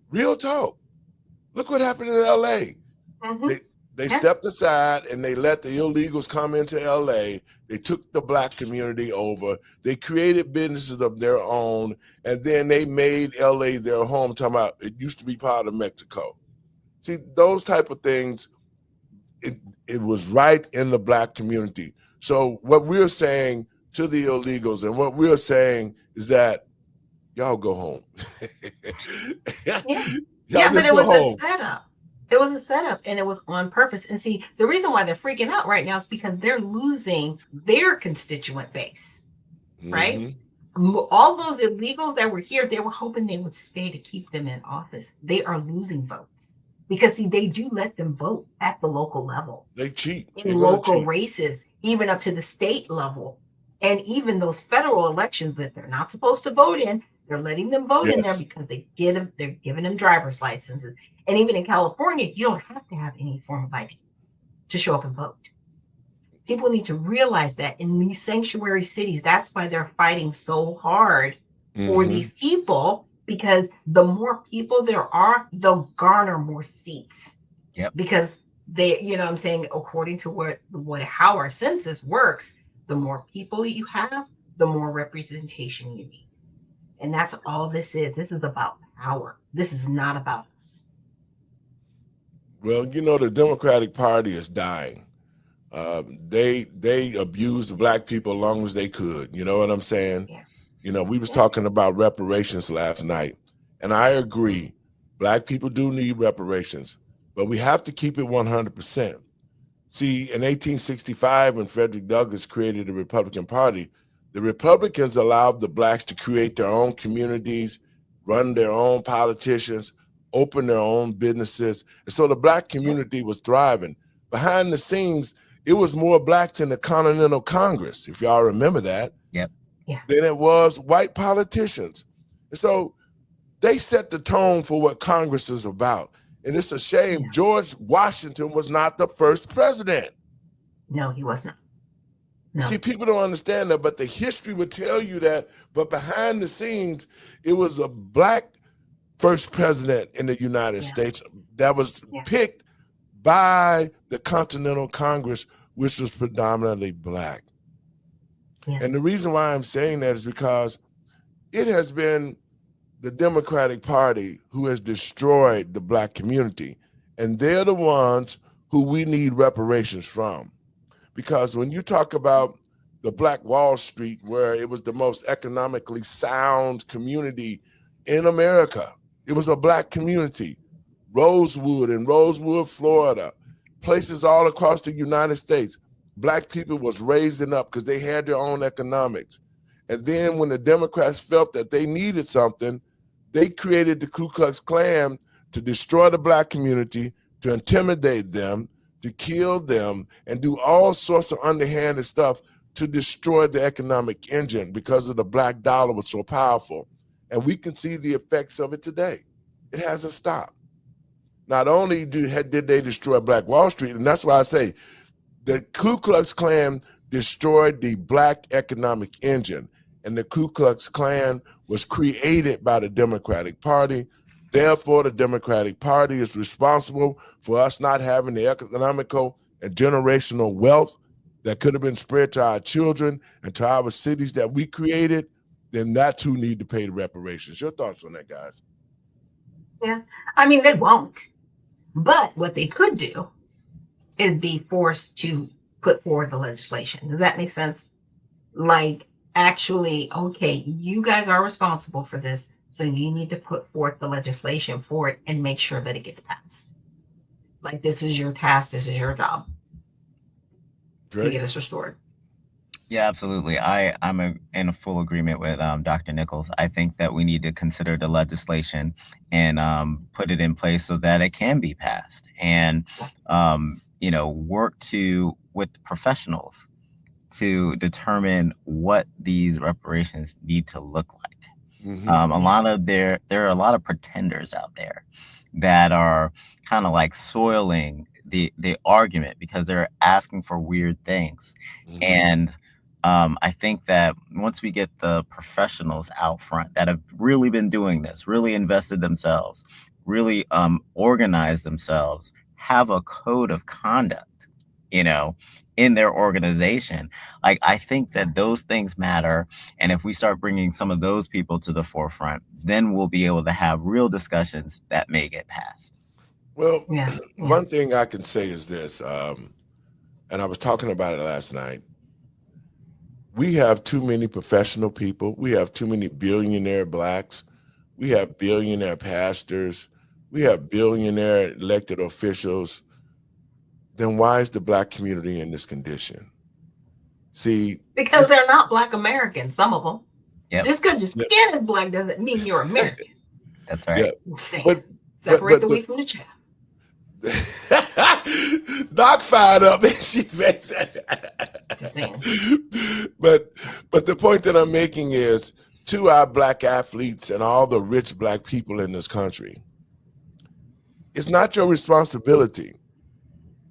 Real talk. Look what happened in LA. They stepped aside and they let the illegals come into LA. They took the black community over. They created businesses of their own, and then they made LA their home, talking about it used to be part of Mexico. See, those type of things, it was right in the black community. So what we're saying to the illegals, and what we're saying is that y'all go home. But it was a setup. It was a setup, and it was on purpose. And see, the reason why they're freaking out right now is because they're losing their constituent base, right? All those illegals that were here, they were hoping they would stay to keep them in office. They are losing votes. Because, see, they do let them vote at the local level. They cheat. In local races, even up to the state level. And even those federal elections that they're not supposed to vote in, they're letting them vote in there because they're giving them driver's licenses. And even in California, you don't have to have any form of ID to show up and vote. People need to realize that in these sanctuary cities, that's why they're fighting so hard for these people. Because the more people there are, they'll garner more seats. Because they, what I'm saying, according to how our census works, the more people you have, the more representation you need. And that's all this is. This is about power. This is not about us. Well, the Democratic Party is dying. They abused the black people as long as they could. You know what I'm saying? We was talking about reparations last night, and I agree. Black people do need reparations, but we have to keep it 100%. See, in 1865, when Frederick Douglass created the Republican Party, the Republicans allowed the blacks to create their own communities, run their own politicians, open their own businesses. And so the black community was thriving. Behind the scenes, it was more blacks in the Continental Congress, if y'all remember that, than it was white politicians. And so they set the tone for what Congress is about. And it's a shame George Washington was not the first president. No, he was not. No. See, people don't understand that, but the history would tell you that. But behind the scenes, it was a black first president in the United States that was picked by the Continental Congress, which was predominantly black. And the reason why I'm saying that is because it has been the Democratic Party who has destroyed the black community. And they're the ones who we need reparations from. Because when you talk about the Black Wall Street, where it was the most economically sound community in America, it was a black community. Rosewood in Rosewood, Florida, places all across the United States. Black people was raising up because they had their own economics. And then when the Democrats felt that they needed something, they created the Ku Klux Klan to destroy the black community, to intimidate them, to kill them, and do all sorts of underhanded stuff to destroy the economic engine because of the black dollar was so powerful. And we can see the effects of it today. It hasn't stopped. Not only did they destroy Black Wall Street, and that's why I say the Ku Klux Klan destroyed the black economic engine, and the Ku Klux Klan was created by the Democratic Party. Therefore, the Democratic Party is responsible for us not having the economical and generational wealth that could have been spread to our children and to our cities that we created. Then that's who need to pay the reparations. Your thoughts on that, guys? Yeah, I mean, they won't. But what they could do is be forced to put forward the legislation. Does that make sense? Like, actually, okay, you guys are responsible for this, so you need to put forth the legislation for it and make sure that it gets passed. Like, this is your task, this is your job to get us restored. Yeah, absolutely. I'm in a full agreement with Dr. Nichols. I think that we need to consider the legislation and put it in place so that it can be passed, and work with professionals to determine what these reparations need to look like. Mm-hmm. There are a lot of pretenders out there that are kind of like soiling the argument because they're asking for weird things. Mm-hmm. And I think that once we get the professionals out front that have really been doing this, really invested themselves, really organized themselves, have a code of conduct, in their organization, like, I think that those things matter. And if we start bringing some of those people to the forefront, then we'll be able to have real discussions that may get passed. Well, one thing I can say is this, and I was talking about it last night. We have too many professional people. We have too many billionaire blacks. We have billionaire pastors. We have billionaire elected officials. Then why is the black community in this condition? See, because they're not Black Americans, some of them. Yep. Just because your skin is black doesn't mean you're American. That's right. Yeah. Separate the wheat from the chaff. Doc fired up, and she just saying. But the point that I'm making is, to our black athletes and all the rich black people in this country, it's not your responsibility.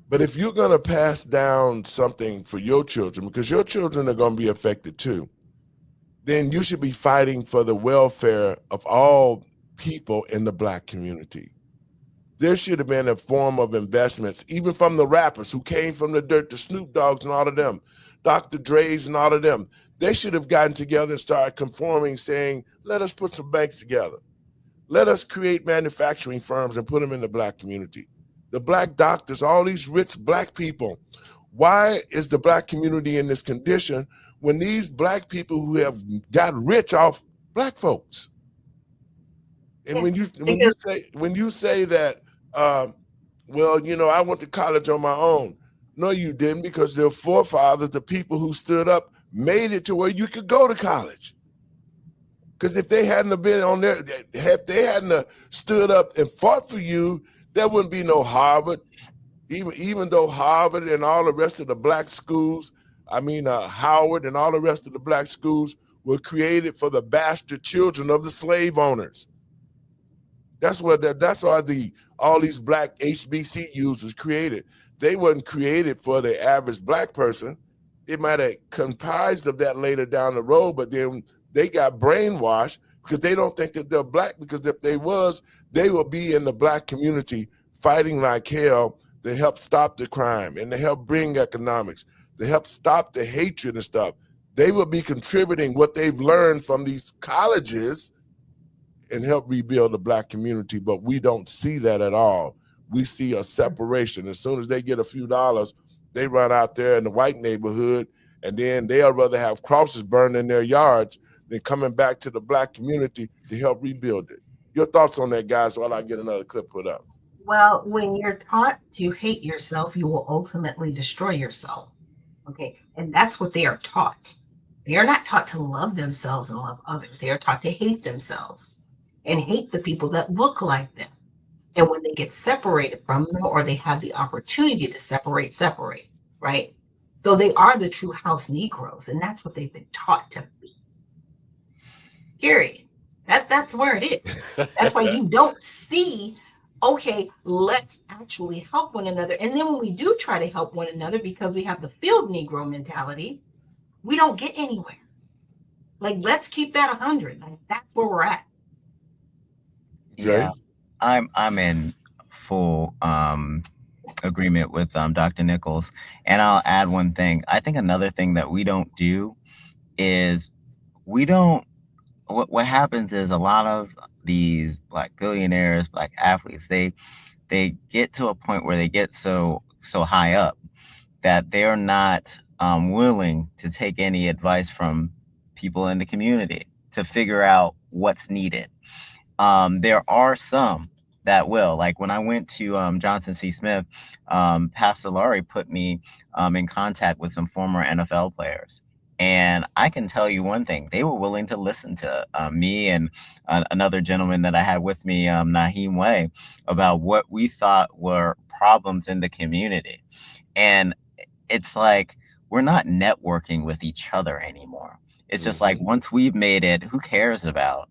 But if you're going to pass down something for your children, because your children are going to be affected too, then you should be fighting for the welfare of all people in the black community. There should have been a form of investments, even from the rappers who came from the dirt, the Snoop Dogg's and all of them, Dr. Dre's and all of them. They should have gotten together and started conforming, saying, let us put some banks together. Let us create manufacturing firms and put them in the black community. The black doctors, all these rich black people. Why is the black community in this condition when these black people who have got rich off black folks? And when you say that, well, I went to college on my own. No, you didn't, because their forefathers, the people who stood up, made it to where you could go to college. Because if they hadn't have been on there, if they hadn't have stood up and fought for you, there wouldn't be no Harvard. Even though Harvard and all the rest of the black schools, Howard and all the rest of the black schools were created for the bastard children of the slave owners. That's why all these black HBCUs was created. They wasn't created for the average black person. It might have comprised of that later down the road, but then they got brainwashed because they don't think that they're black, because if they was, they would be in the black community fighting like hell to help stop the crime and to help bring economics, to help stop the hatred and stuff. They would be contributing what they've learned from these colleges and help rebuild the Black community, but we don't see that at all. We see a separation. As soon as they get a few dollars, they run out there in the white neighborhood, and then they'll rather have crosses burned in their yards than coming back to the Black community to help rebuild it. Your thoughts on that, guys, while I get another clip put up. Well, when you're taught to hate yourself, you will ultimately destroy yourself. Okay. And that's what they are taught. They are not taught to love themselves and love others. They are taught to hate themselves and hate the people that look like them. And when they get separated from them, or they have the opportunity to separate, right? So they are the true house Negroes, and that's what they've been taught to be. Period. That's where it is. That's why you don't see, okay, let's actually help one another. And then when we do try to help one another, because we have the field Negro mentality, we don't get anywhere. Like, let's keep that 100. Like, that's where we're at. Jay? Yeah, I'm in full agreement with Dr. Nichols. And I'll add one thing. I think another thing that we don't do is what happens is a lot of these Black billionaires, Black athletes, they get to a point where they get so high up that they're not willing to take any advice from people in the community to figure out what's needed. There are some that will. Like when I went to Johnson C. Smith, Pastor Laurie put me in contact with some former NFL players. And I can tell you one thing, they were willing to listen to me and another gentleman that I had with me, Naheem Way, about what we thought were problems in the community. And it's like, we're not networking with each other anymore. It's just like, once we've made it, who cares about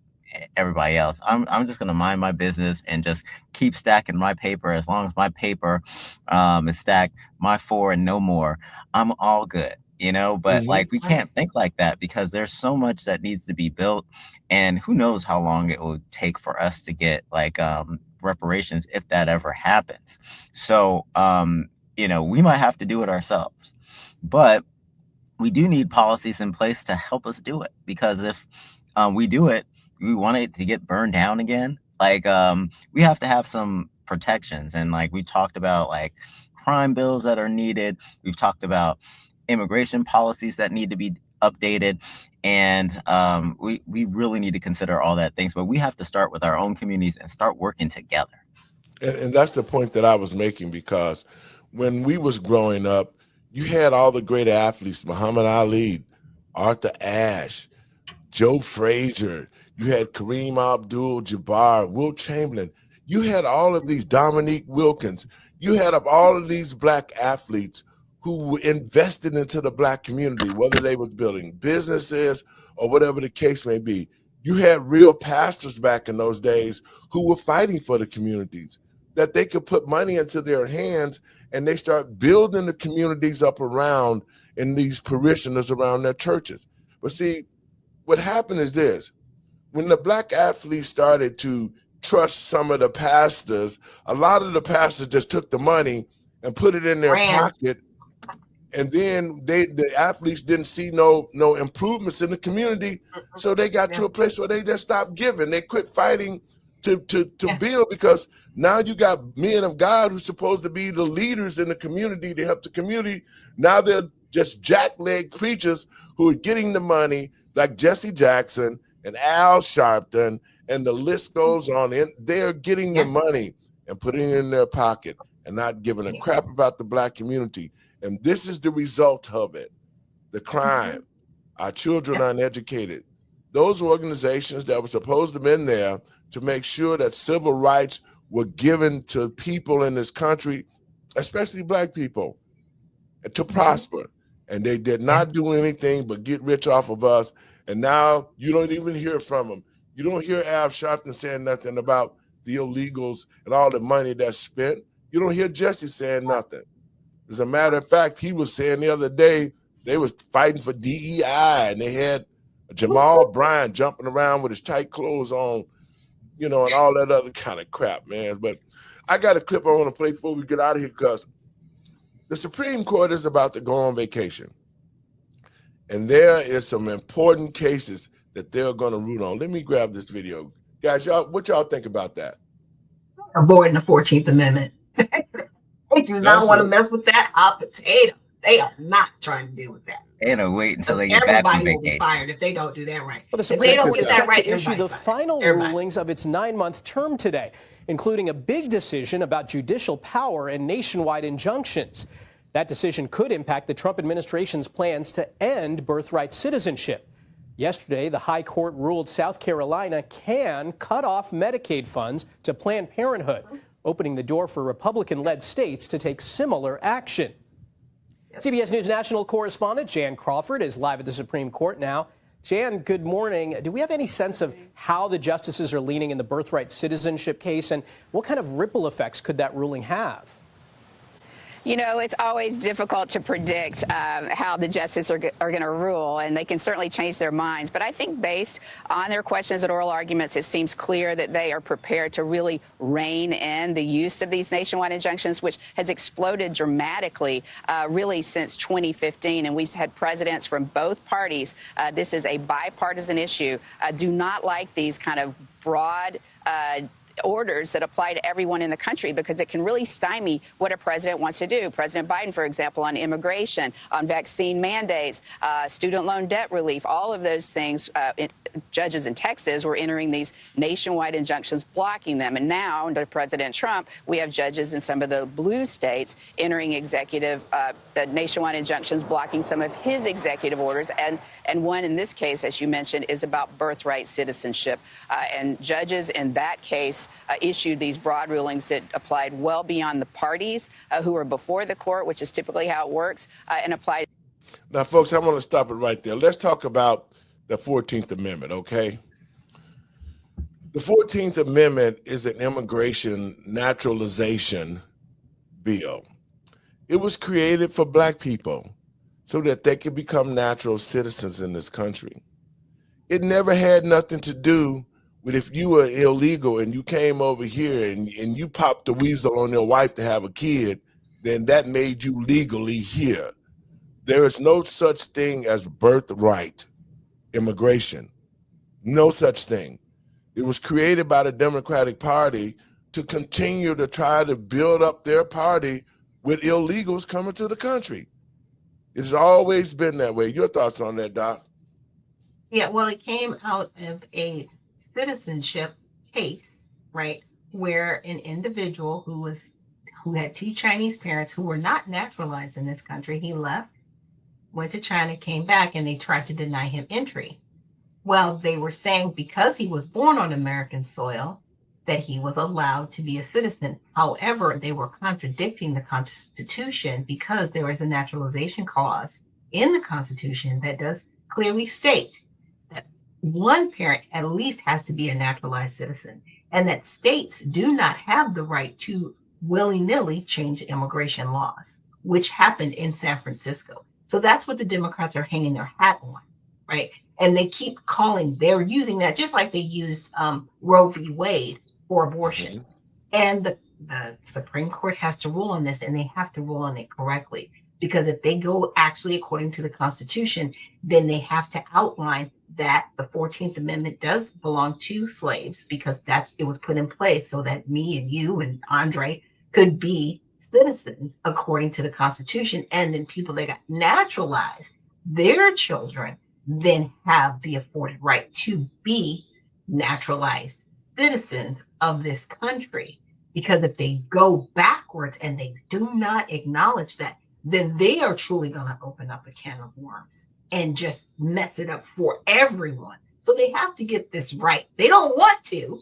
everybody else? I'm just gonna mind my business and just keep stacking my paper. As long as my paper is stacked, my 4 and no more, I'm all good, you know. But like, we can't think like that, because there's so much that needs to be built, and who knows how long it will take for us to get like reparations, if that ever happens. So you know, we might have to do it ourselves, but we do need policies in place to help us do it, because if we do it, we want it to get burned down again. Like, we have to have some protections. And like, we talked about like crime bills that are needed. We've talked about immigration policies that need to be updated. And we really need to consider all that things, but we have to start with our own communities and start working together. And that's the point that I was making, because when we was growing up, you had all the great athletes, Muhammad Ali, Arthur Ashe, Joe Frazier, you had Kareem Abdul-Jabbar, Wilt Chamberlain. You had all of these, Dominique Wilkins. You had all of these Black athletes who invested into the Black community, whether they was building businesses or whatever the case may be. You had real pastors back in those days who were fighting for the communities, that they could put money into their hands, and they start building the communities up around in these parishioners around their churches. But see, what happened is this: when the Black athletes started to trust some of the pastors, a lot of the pastors just took the money and put it in their pocket, and then the athletes didn't see no improvements in the community, so they got to a place where they just stopped giving. They quit fighting to build, because now you got men of God who's supposed to be the leaders in the community to help the community. Now they're just jackleg preachers who are getting the money, like Jesse Jackson and Al Sharpton, and the list goes on. And they're getting the money and putting it in their pocket and not giving a crap about the Black community. And this is the result of it: the crime, our children uneducated. Those organizations that were supposed to have been there to make sure that civil rights were given to people in this country, especially Black people, to prosper. And they did not do anything but get rich off of us. And now you don't even hear from them. You don't hear Al Sharpton saying nothing about the illegals and all the money that's spent. You don't hear Jesse saying nothing. As a matter of fact, he was saying the other day, they was fighting for DEI, and they had Jamal Bryant jumping around with his tight clothes on, you know, and all that other kind of crap, man. But I got a clip I want to play before we get out of here, because the Supreme Court is about to go on vacation. And there is some important cases that they're going to root on. Let me grab this video. Guys, what y'all think about that? Avoiding the 14th Amendment. They do not want to mess with that hot potato. They are not trying to deal with that. They're gonna wait until they get back from Everybody will be vacation. fired if they don't do that right. Well, the If Supreme they don't Court get is that set right, to issue the everybody's fired. final Everybody. rulings of its 9-month term today, including a big decision about judicial power and nationwide injunctions. That decision could impact the Trump administration's plans to end birthright citizenship. Yesterday, the High Court ruled South Carolina can cut off Medicaid funds to Planned Parenthood, opening the door for Republican-led states to take similar action. CBS News national correspondent Jan Crawford is live at the Supreme Court now. Jan, good morning. Do we have any sense of how the justices are leaning in the birthright citizenship case, and what kind of ripple effects could that ruling have? You know, it's always difficult to predict how the justices are going to rule, and they can certainly change their minds. But I think based on their questions and oral arguments, it seems clear that they are prepared to really rein in the use of these nationwide injunctions, which has exploded dramatically really since 2015. And we've had presidents from both parties. This is a bipartisan issue. Do not like these kind of broad orders that apply to everyone in the country, because it can really stymie what a president wants to do. President Biden, for example, on immigration, on vaccine mandates, student loan debt relief, all of those things, judges in Texas were entering these nationwide injunctions, blocking them. And now, under President Trump, we have judges in some of the blue states entering the nationwide injunctions, blocking some of his executive orders. And one in this case, as you mentioned, is about birthright citizenship. And judges in that case issued these broad rulings that applied well beyond the parties who were before the court, which is typically how it works, and applied. Now, folks, I want to stop it right there. Let's talk about the 14th Amendment, okay? The 14th Amendment is an immigration naturalization bill. It was created for Black people so that they could become natural citizens in this country. It never had nothing to do with if you were illegal and you came over here and you popped the weasel on your wife to have a kid, then that made you legally here. There is no such thing as birthright immigration. No such thing. It was created by the Democratic Party to continue to try to build up their party with illegals coming to the country. It's always been that way. Your thoughts on that, Doc? Yeah, well, it came out of a citizenship case, right, where an individual who had two Chinese parents who were not naturalized in this country, he left, went to China, came back, and they tried to deny him entry. Well, they were saying because he was born on American soil, that he was allowed to be a citizen. However, they were contradicting the Constitution because there is a naturalization clause in the Constitution that does clearly state that one parent at least has to be a naturalized citizen, and that states do not have the right to willy-nilly change immigration laws, which happened in San Francisco. So that's what the Democrats are hanging their hat on, right? And they keep they're using that just like they used Roe v. Wade for abortion. And the Supreme Court has to rule on this, and they have to rule on it correctly. Because if they go actually according to the Constitution, then they have to outline that the 14th Amendment does belong to slaves, because it was put in place so that me and you and Andre could be citizens according to the Constitution. And then people that got naturalized, their children then have the afforded right to be naturalized citizens of this country. Because if they go backwards and they do not acknowledge that, then they are truly going to open up a can of worms and just mess it up for everyone. So they have to get this right. They don't want to,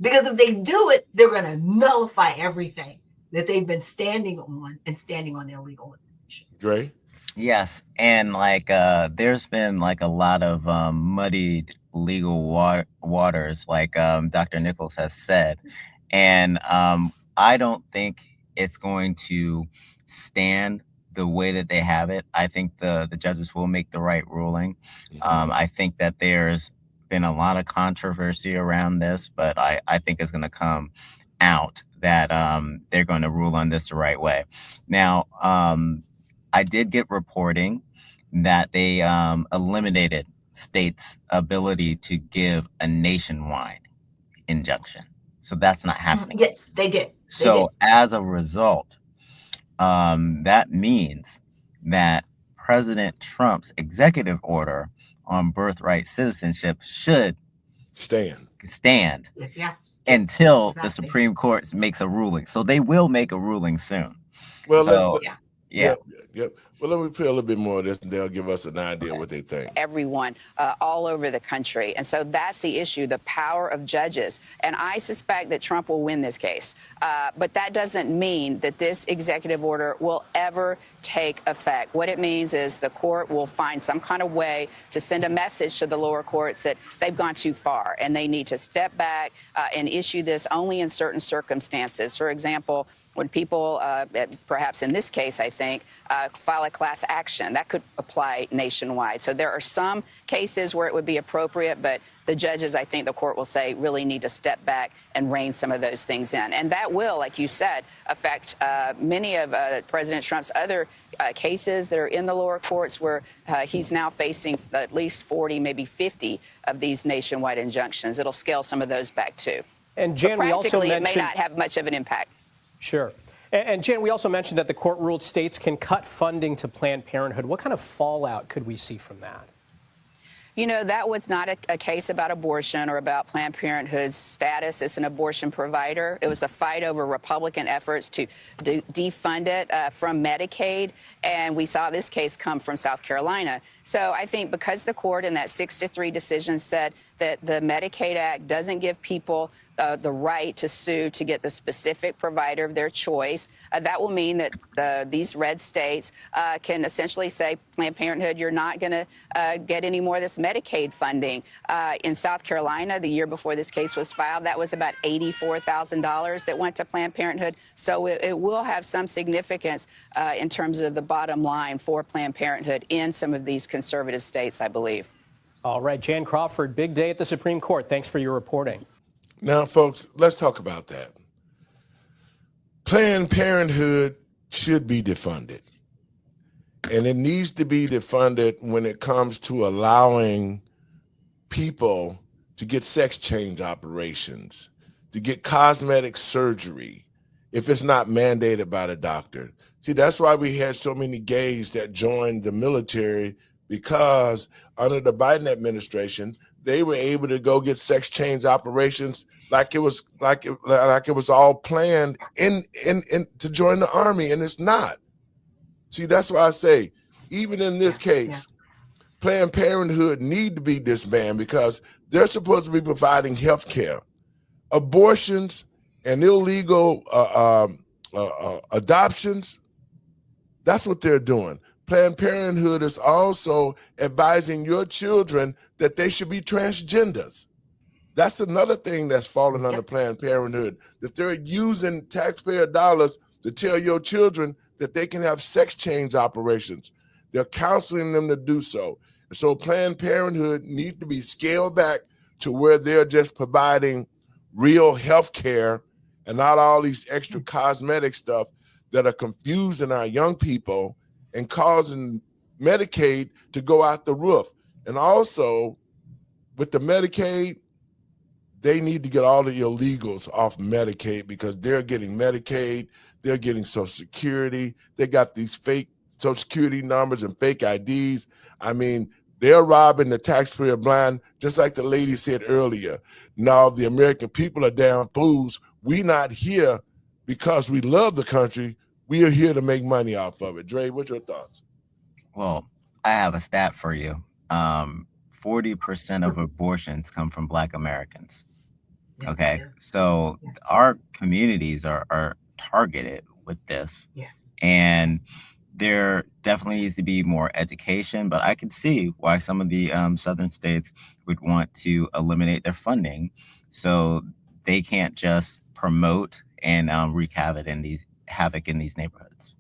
because if they do it, they're going to nullify everything that they've been standing on illegal immigration. Dre? Yes, and there's been a lot of muddied legal waters, like Dr. Nichols has said, and I don't think it's going to stand the way that they have it. I think the judges will make the right ruling. I think that there's been a lot of controversy around this, but I think it's going to come out that they're going to rule on this the right way. Now, I did get reporting that they eliminated states' ability to give a nationwide injunction. So that's not happening. Yes, they did. So as a result, that means that President Trump's executive order on birthright citizenship should stand Yes, yeah. until the Exactly. Supreme Court makes a ruling. So they will make a ruling soon. Well, So, Yep. Well, let me play a little bit more of this, and they'll give us an idea what they think. Everyone all over the country. And so that's the issue, the power of judges. And I suspect that Trump will win this case. But that doesn't mean that this executive order will ever take effect. What it means is the court will find some kind of way to send a message to the lower courts that they've gone too far and they need to step back and issue this only in certain circumstances. For example, when people, perhaps in this case, I think, file a class action, that could apply nationwide. So there are some cases where it would be appropriate, but the judges, I think the court will say, really need to step back and rein some of those things in. And that will, like you said, affect many of President Trump's other cases that are in the lower courts where he's now facing at least 40, maybe 50 of these nationwide injunctions. It'll scale some of those back, too. And Jan, we also mentioned it may not have much of an impact. Sure. And Jan, we also mentioned that the court ruled states can cut funding to Planned Parenthood. What kind of fallout could we see from that? You know, that was not a case about abortion or about Planned Parenthood's status as an abortion provider. It was a fight over Republican efforts to defund it from Medicaid. And we saw this case come from South Carolina. So I think because the court in that 6-3 decision said that the Medicaid Act doesn't give people the right to sue to get the specific provider of their choice, that will mean that these red states can essentially say, Planned Parenthood, you're not going to get any more of this Medicaid funding. In South Carolina, the year before this case was filed, that was about $84,000 that went to Planned Parenthood. So it will have some significance in terms of the bottom line for Planned Parenthood in some of these conservative states, I believe. All right, Jan Crawford, big day at the Supreme Court. Thanks for your reporting. Now, folks, let's talk about that. Planned Parenthood should be defunded. And it needs to be defunded when it comes to allowing people to get sex change operations, to get cosmetic surgery, if it's not mandated by the doctor. See, that's why we had so many gays that joined the military, because under the Biden administration, they were able to go get sex change operations like it was all planned in to join the Army, and it's not. See, that's why I say, even in this case, Planned Parenthood need to be disbanded because they're supposed to be providing health care. Abortions and illegal adoptions, that's what they're doing. Planned Parenthood is also advising your children that they should be transgenders. That's another thing that's falling under Planned Parenthood, that they're using taxpayer dollars to tell your children that they can have sex change operations. They're counseling them to do so. So Planned Parenthood needs to be scaled back to where they're just providing real health care and not all these extra cosmetic stuff that are confusing our young people and causing Medicaid to go out the roof. And also, with the Medicaid, they need to get all the illegals off Medicaid because they're getting Medicaid, they're getting Social Security, they got these fake Social Security numbers and fake IDs. I mean, they're robbing the taxpayer blind, just like the lady said earlier. Now, the American people are damn fools. We're not here because we love the country. We are here to make money off of it. Dre, what's your thoughts? Well, I have a stat for you. 40% of abortions come from Black Americans. Okay, so our communities are targeted with this. Yes. And there definitely needs to be more education, but I can see why some of the southern states would want to eliminate their funding so they can't just promote and wreak havoc in these neighborhoods.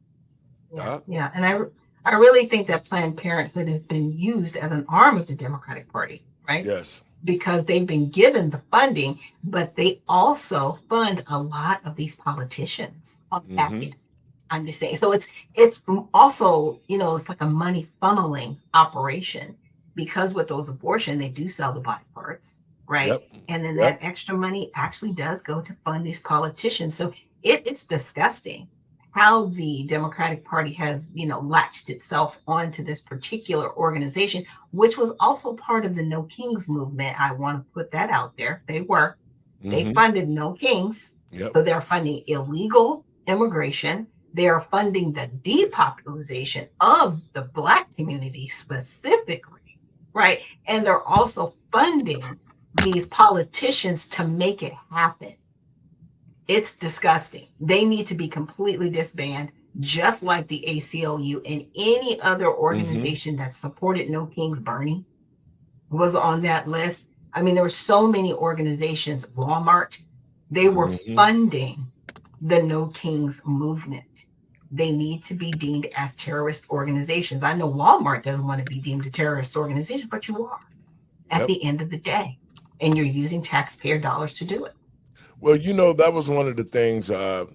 Yeah. And I really think that Planned Parenthood has been used as an arm of the Democratic Party, right? Yes. Because they've been given the funding, but they also fund a lot of these politicians on the back end. I'm just saying. So it's also, it's like a money funneling operation, because with those abortions, they do sell the body parts. right? Yep. And then Yep. that extra money actually does go to fund these politicians. So it's disgusting how the Democratic Party has, latched itself onto this particular organization, which was also part of the No Kings movement. I want to put that out there. They Mm-hmm. funded No Kings. Yep. So they're funding illegal immigration. They are funding the depopulation of the Black community specifically, right? And they're also funding these politicians to make it happen. It's disgusting. They need to be completely disbanded, just like the ACLU and any other organization that supported No Kings Bernie was on that list. I mean, there were so many organizations, Walmart, they were funding the No Kings movement. They need to be deemed as terrorist organizations. I know Walmart doesn't want to be deemed a terrorist organization, but you are at the end of the day, and you're using taxpayer dollars to do it. Well, that was one of the things that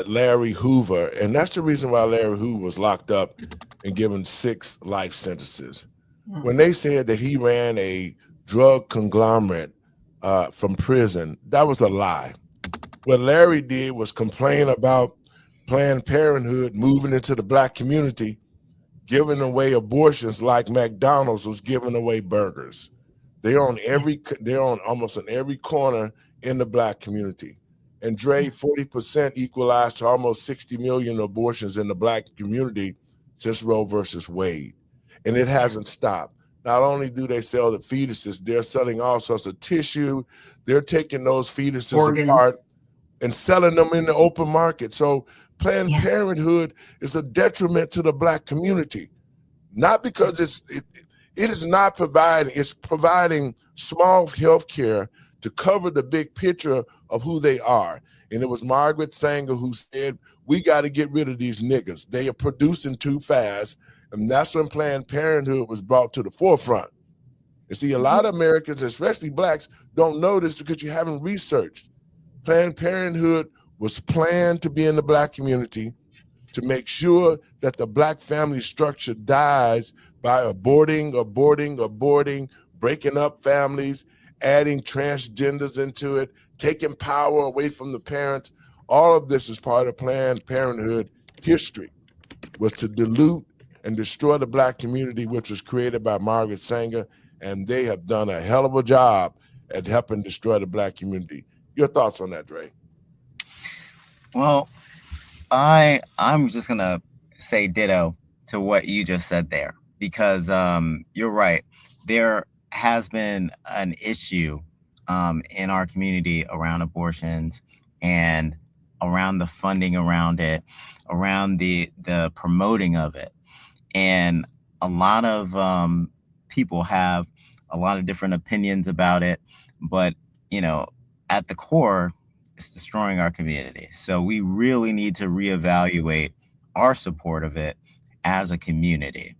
Larry Hoover, and that's the reason why Larry Hoover was locked up and given 6 life sentences. When they said that he ran a drug conglomerate from prison, that was a lie. What Larry did was complain about Planned Parenthood moving into the Black community, giving away abortions like McDonald's was giving away burgers. They're on almost in every corner in the Black community. And Dre, 40% equalized to almost 60 million abortions in the Black community since Roe versus Wade. And it hasn't stopped. Not only do they sell the fetuses, they're selling all sorts of tissue. They're taking those fetuses apart and selling them in the open market. So Planned Parenthood is a detriment to the Black community, not because it is not providing, it's providing small health care to cover the big picture of who they are. And it was Margaret Sanger who said, we got to get rid of these niggas. They are producing too fast. And that's when Planned Parenthood was brought to the forefront. You see, a lot of Americans, especially Blacks, don't know this because you haven't researched. Planned Parenthood was planned to be in the Black community to make sure that the Black family structure dies by aborting, breaking up families, adding transgenders into it, taking power away from the parents. All of this is part of Planned Parenthood history, was to dilute and destroy the Black community, which was created by Margaret Sanger, and they have done a hell of a job at helping destroy the Black community. Your thoughts on that, Dre? Well, I'm just gonna say ditto to what you just said there, because you're right. There has been an issue in our community around abortions and around the funding around it, around the promoting of it. And a lot of people have a lot of different opinions about it, but at the core, it's destroying our community. So we really need to reevaluate our support of it as a community.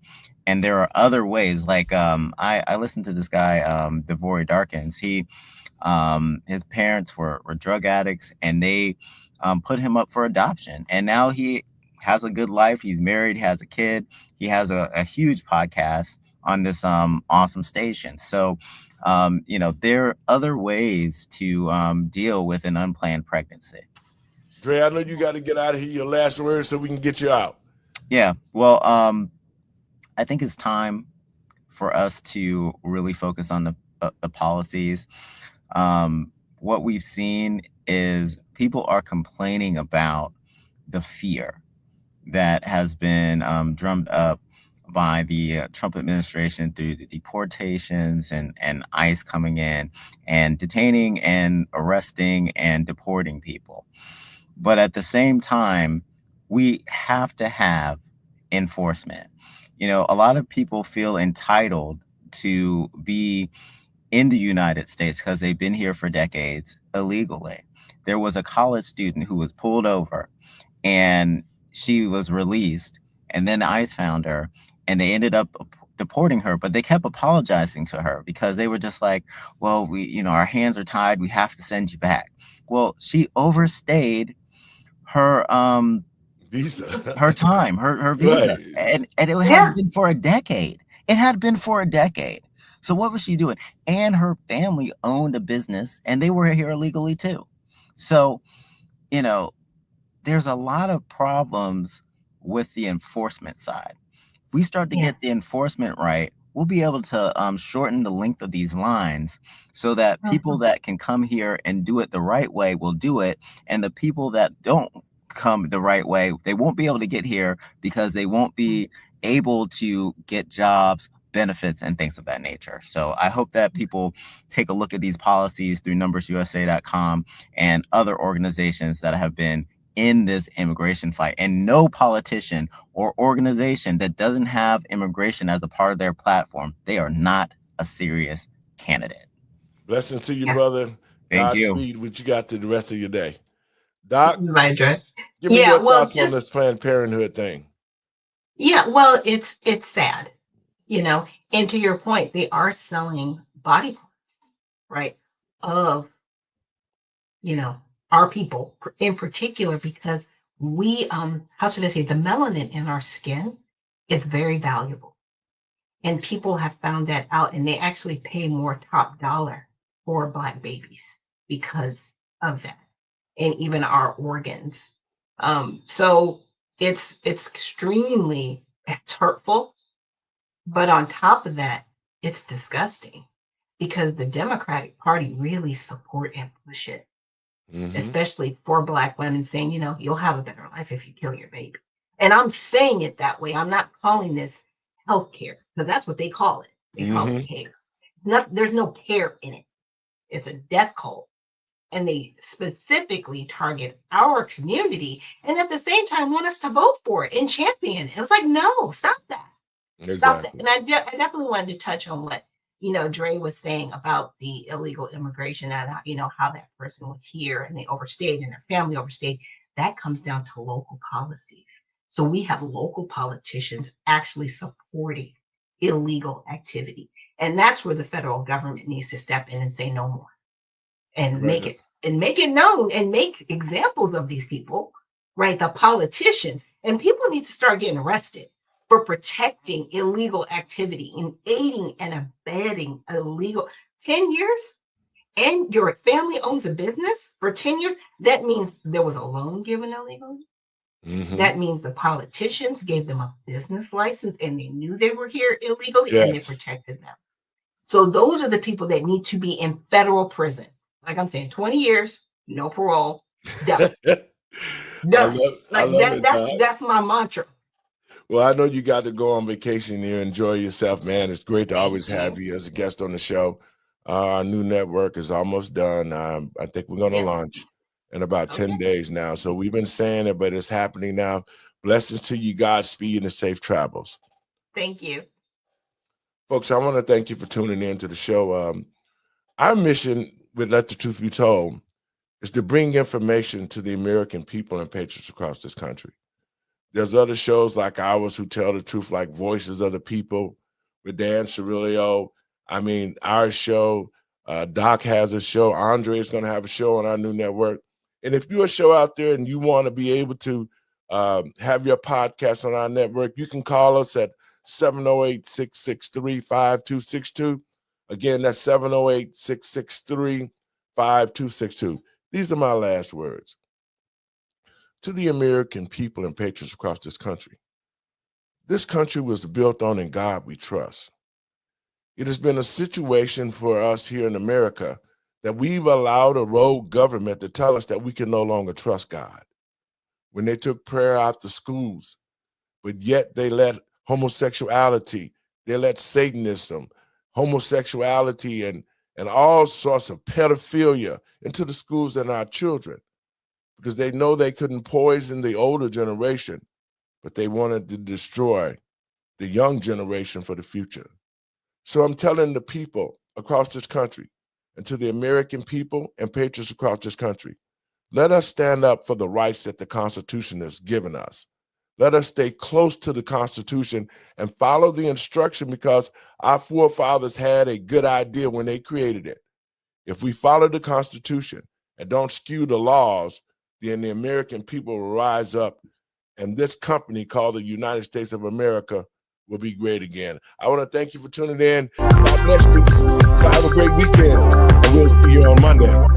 And there are other ways, like I listened to this guy, Devory Darkins. His parents were drug addicts, and they put him up for adoption. And now he has a good life. He's married, has a kid. He has a huge podcast on this awesome station. So, there are other ways to deal with an unplanned pregnancy. Dre, I know you got to get out of here. Your last words so we can get you out. Yeah, well, I think it's time for us to really focus on the policies. What we've seen is people are complaining about the fear that has been drummed up by the Trump administration through the deportations and ICE coming in and detaining and arresting and deporting people. But at the same time, we have to have enforcement. A lot of people feel entitled to be in the United States because they've been here for decades illegally. There was a college student who was pulled over and she was released, and then ICE found her and they ended up deporting her, but they kept apologizing to her because they were just like, well, our hands are tied. We have to send you back. Well, she overstayed her visa, her time, her visa. Right. And it had been for a decade. It had been for a decade. So what was she doing? And her family owned a business and they were here illegally too. So, you know, there's a lot of problems with the enforcement side. If we start to Yeah. get the enforcement right, we'll be able to shorten the length of these lines so that people that can come here and do it the right way will do it. And the people that don't come the right way, they won't be able to get here because they won't be able to get jobs, benefits, and things of that nature. So I hope that people take a look at these policies through numbersusa.com and other organizations that have been in this immigration fight. And no politician or organization that doesn't have immigration as a part of their platform, they are not a serious candidate. Blessings to you, Yeah. brother. Thank you. Godspeed what you got to the rest of your day. Doc, Right, Dre. give me Yeah, your well, thoughts on this Planned Parenthood thing. Yeah, well, it's sad, and to your point, they are selling body parts, right, of, our people in particular, because we, how should I say, the melanin in our skin is very valuable. And people have found that out, and they actually pay more top dollar for Black babies because of that, and even our organs. So it's extremely, it's hurtful, but on top of that, it's disgusting because the Democratic Party really support and push it, especially for Black women, saying, you'll have a better life if you kill your baby. And I'm saying it that way. I'm not calling this health care, because that's what they call it. They call it care. It's not, there's no care in it. It's a death cult. And they specifically target our community, and at the same time want us to vote for it and champion it. It's like, no, stop that. Stop that. Exactly. And I definitely wanted to touch on what, Dre was saying about the illegal immigration and how that person was here and they overstayed and their family overstayed. That comes down to local policies. So we have local politicians actually supporting illegal activity. And that's where the federal government needs to step in and say no more, and make it known, and make examples of these people, right? The politicians, and people need to start getting arrested for protecting illegal activity and aiding and abetting illegal. 10 years, and your family owns a business for 10 years. That means there was a loan given illegally. That means the politicians gave them a business license and they knew they were here illegally, and they Yes. protected them. So those are the people that need to be in federal prison. Like I'm saying, 20 years, no parole, done. Done. I Like love it, Doc. that's my mantra. Well, I know you got to go on vacation here. Enjoy yourself, man. It's great to Thank always have you. you as a guest on the show. Our new network is almost done. I think we're going to Yeah. launch in about 10 Okay. days now. So we've been saying it, but it's happening now. Blessings to you, Godspeed, and safe travels. Thank you. Folks, I want to thank you for tuning in to the show. Our mission with Let the Truth Be Told is to bring information to the American people and patriots across this country. There's other shows like ours who tell the truth, like Voices of the People with Dan Cirillo. I mean, our show, Doc has a show. Andre is going to have a show on our new network. And if you're a show out there and you want to be able to have your podcast on our network, you can call us at 708-663-5262. Again, that's 708-663-5262. These are my last words. To the American people and patriots across this country was built on In God We Trust. It has been a situation for us here in America that we've allowed a rogue government to tell us that we can no longer trust God. When they took prayer out the schools, but yet they let homosexuality, they let Satanism, homosexuality, and all sorts of pedophilia into the schools and our children, because they know they couldn't poison the older generation, but they wanted to destroy the young generation for the future. So I'm telling the people across this country, and to the American people and patriots across this country, let us stand up for the rights that the Constitution has given us. Let us stay close to the Constitution and follow the instruction, because our forefathers had a good idea when they created it. If we follow the Constitution and don't skew the laws, then the American people will rise up, and this company called the United States of America will be great again. I want to thank you for tuning in. God bless you. Have a great weekend, and we'll see you on Monday.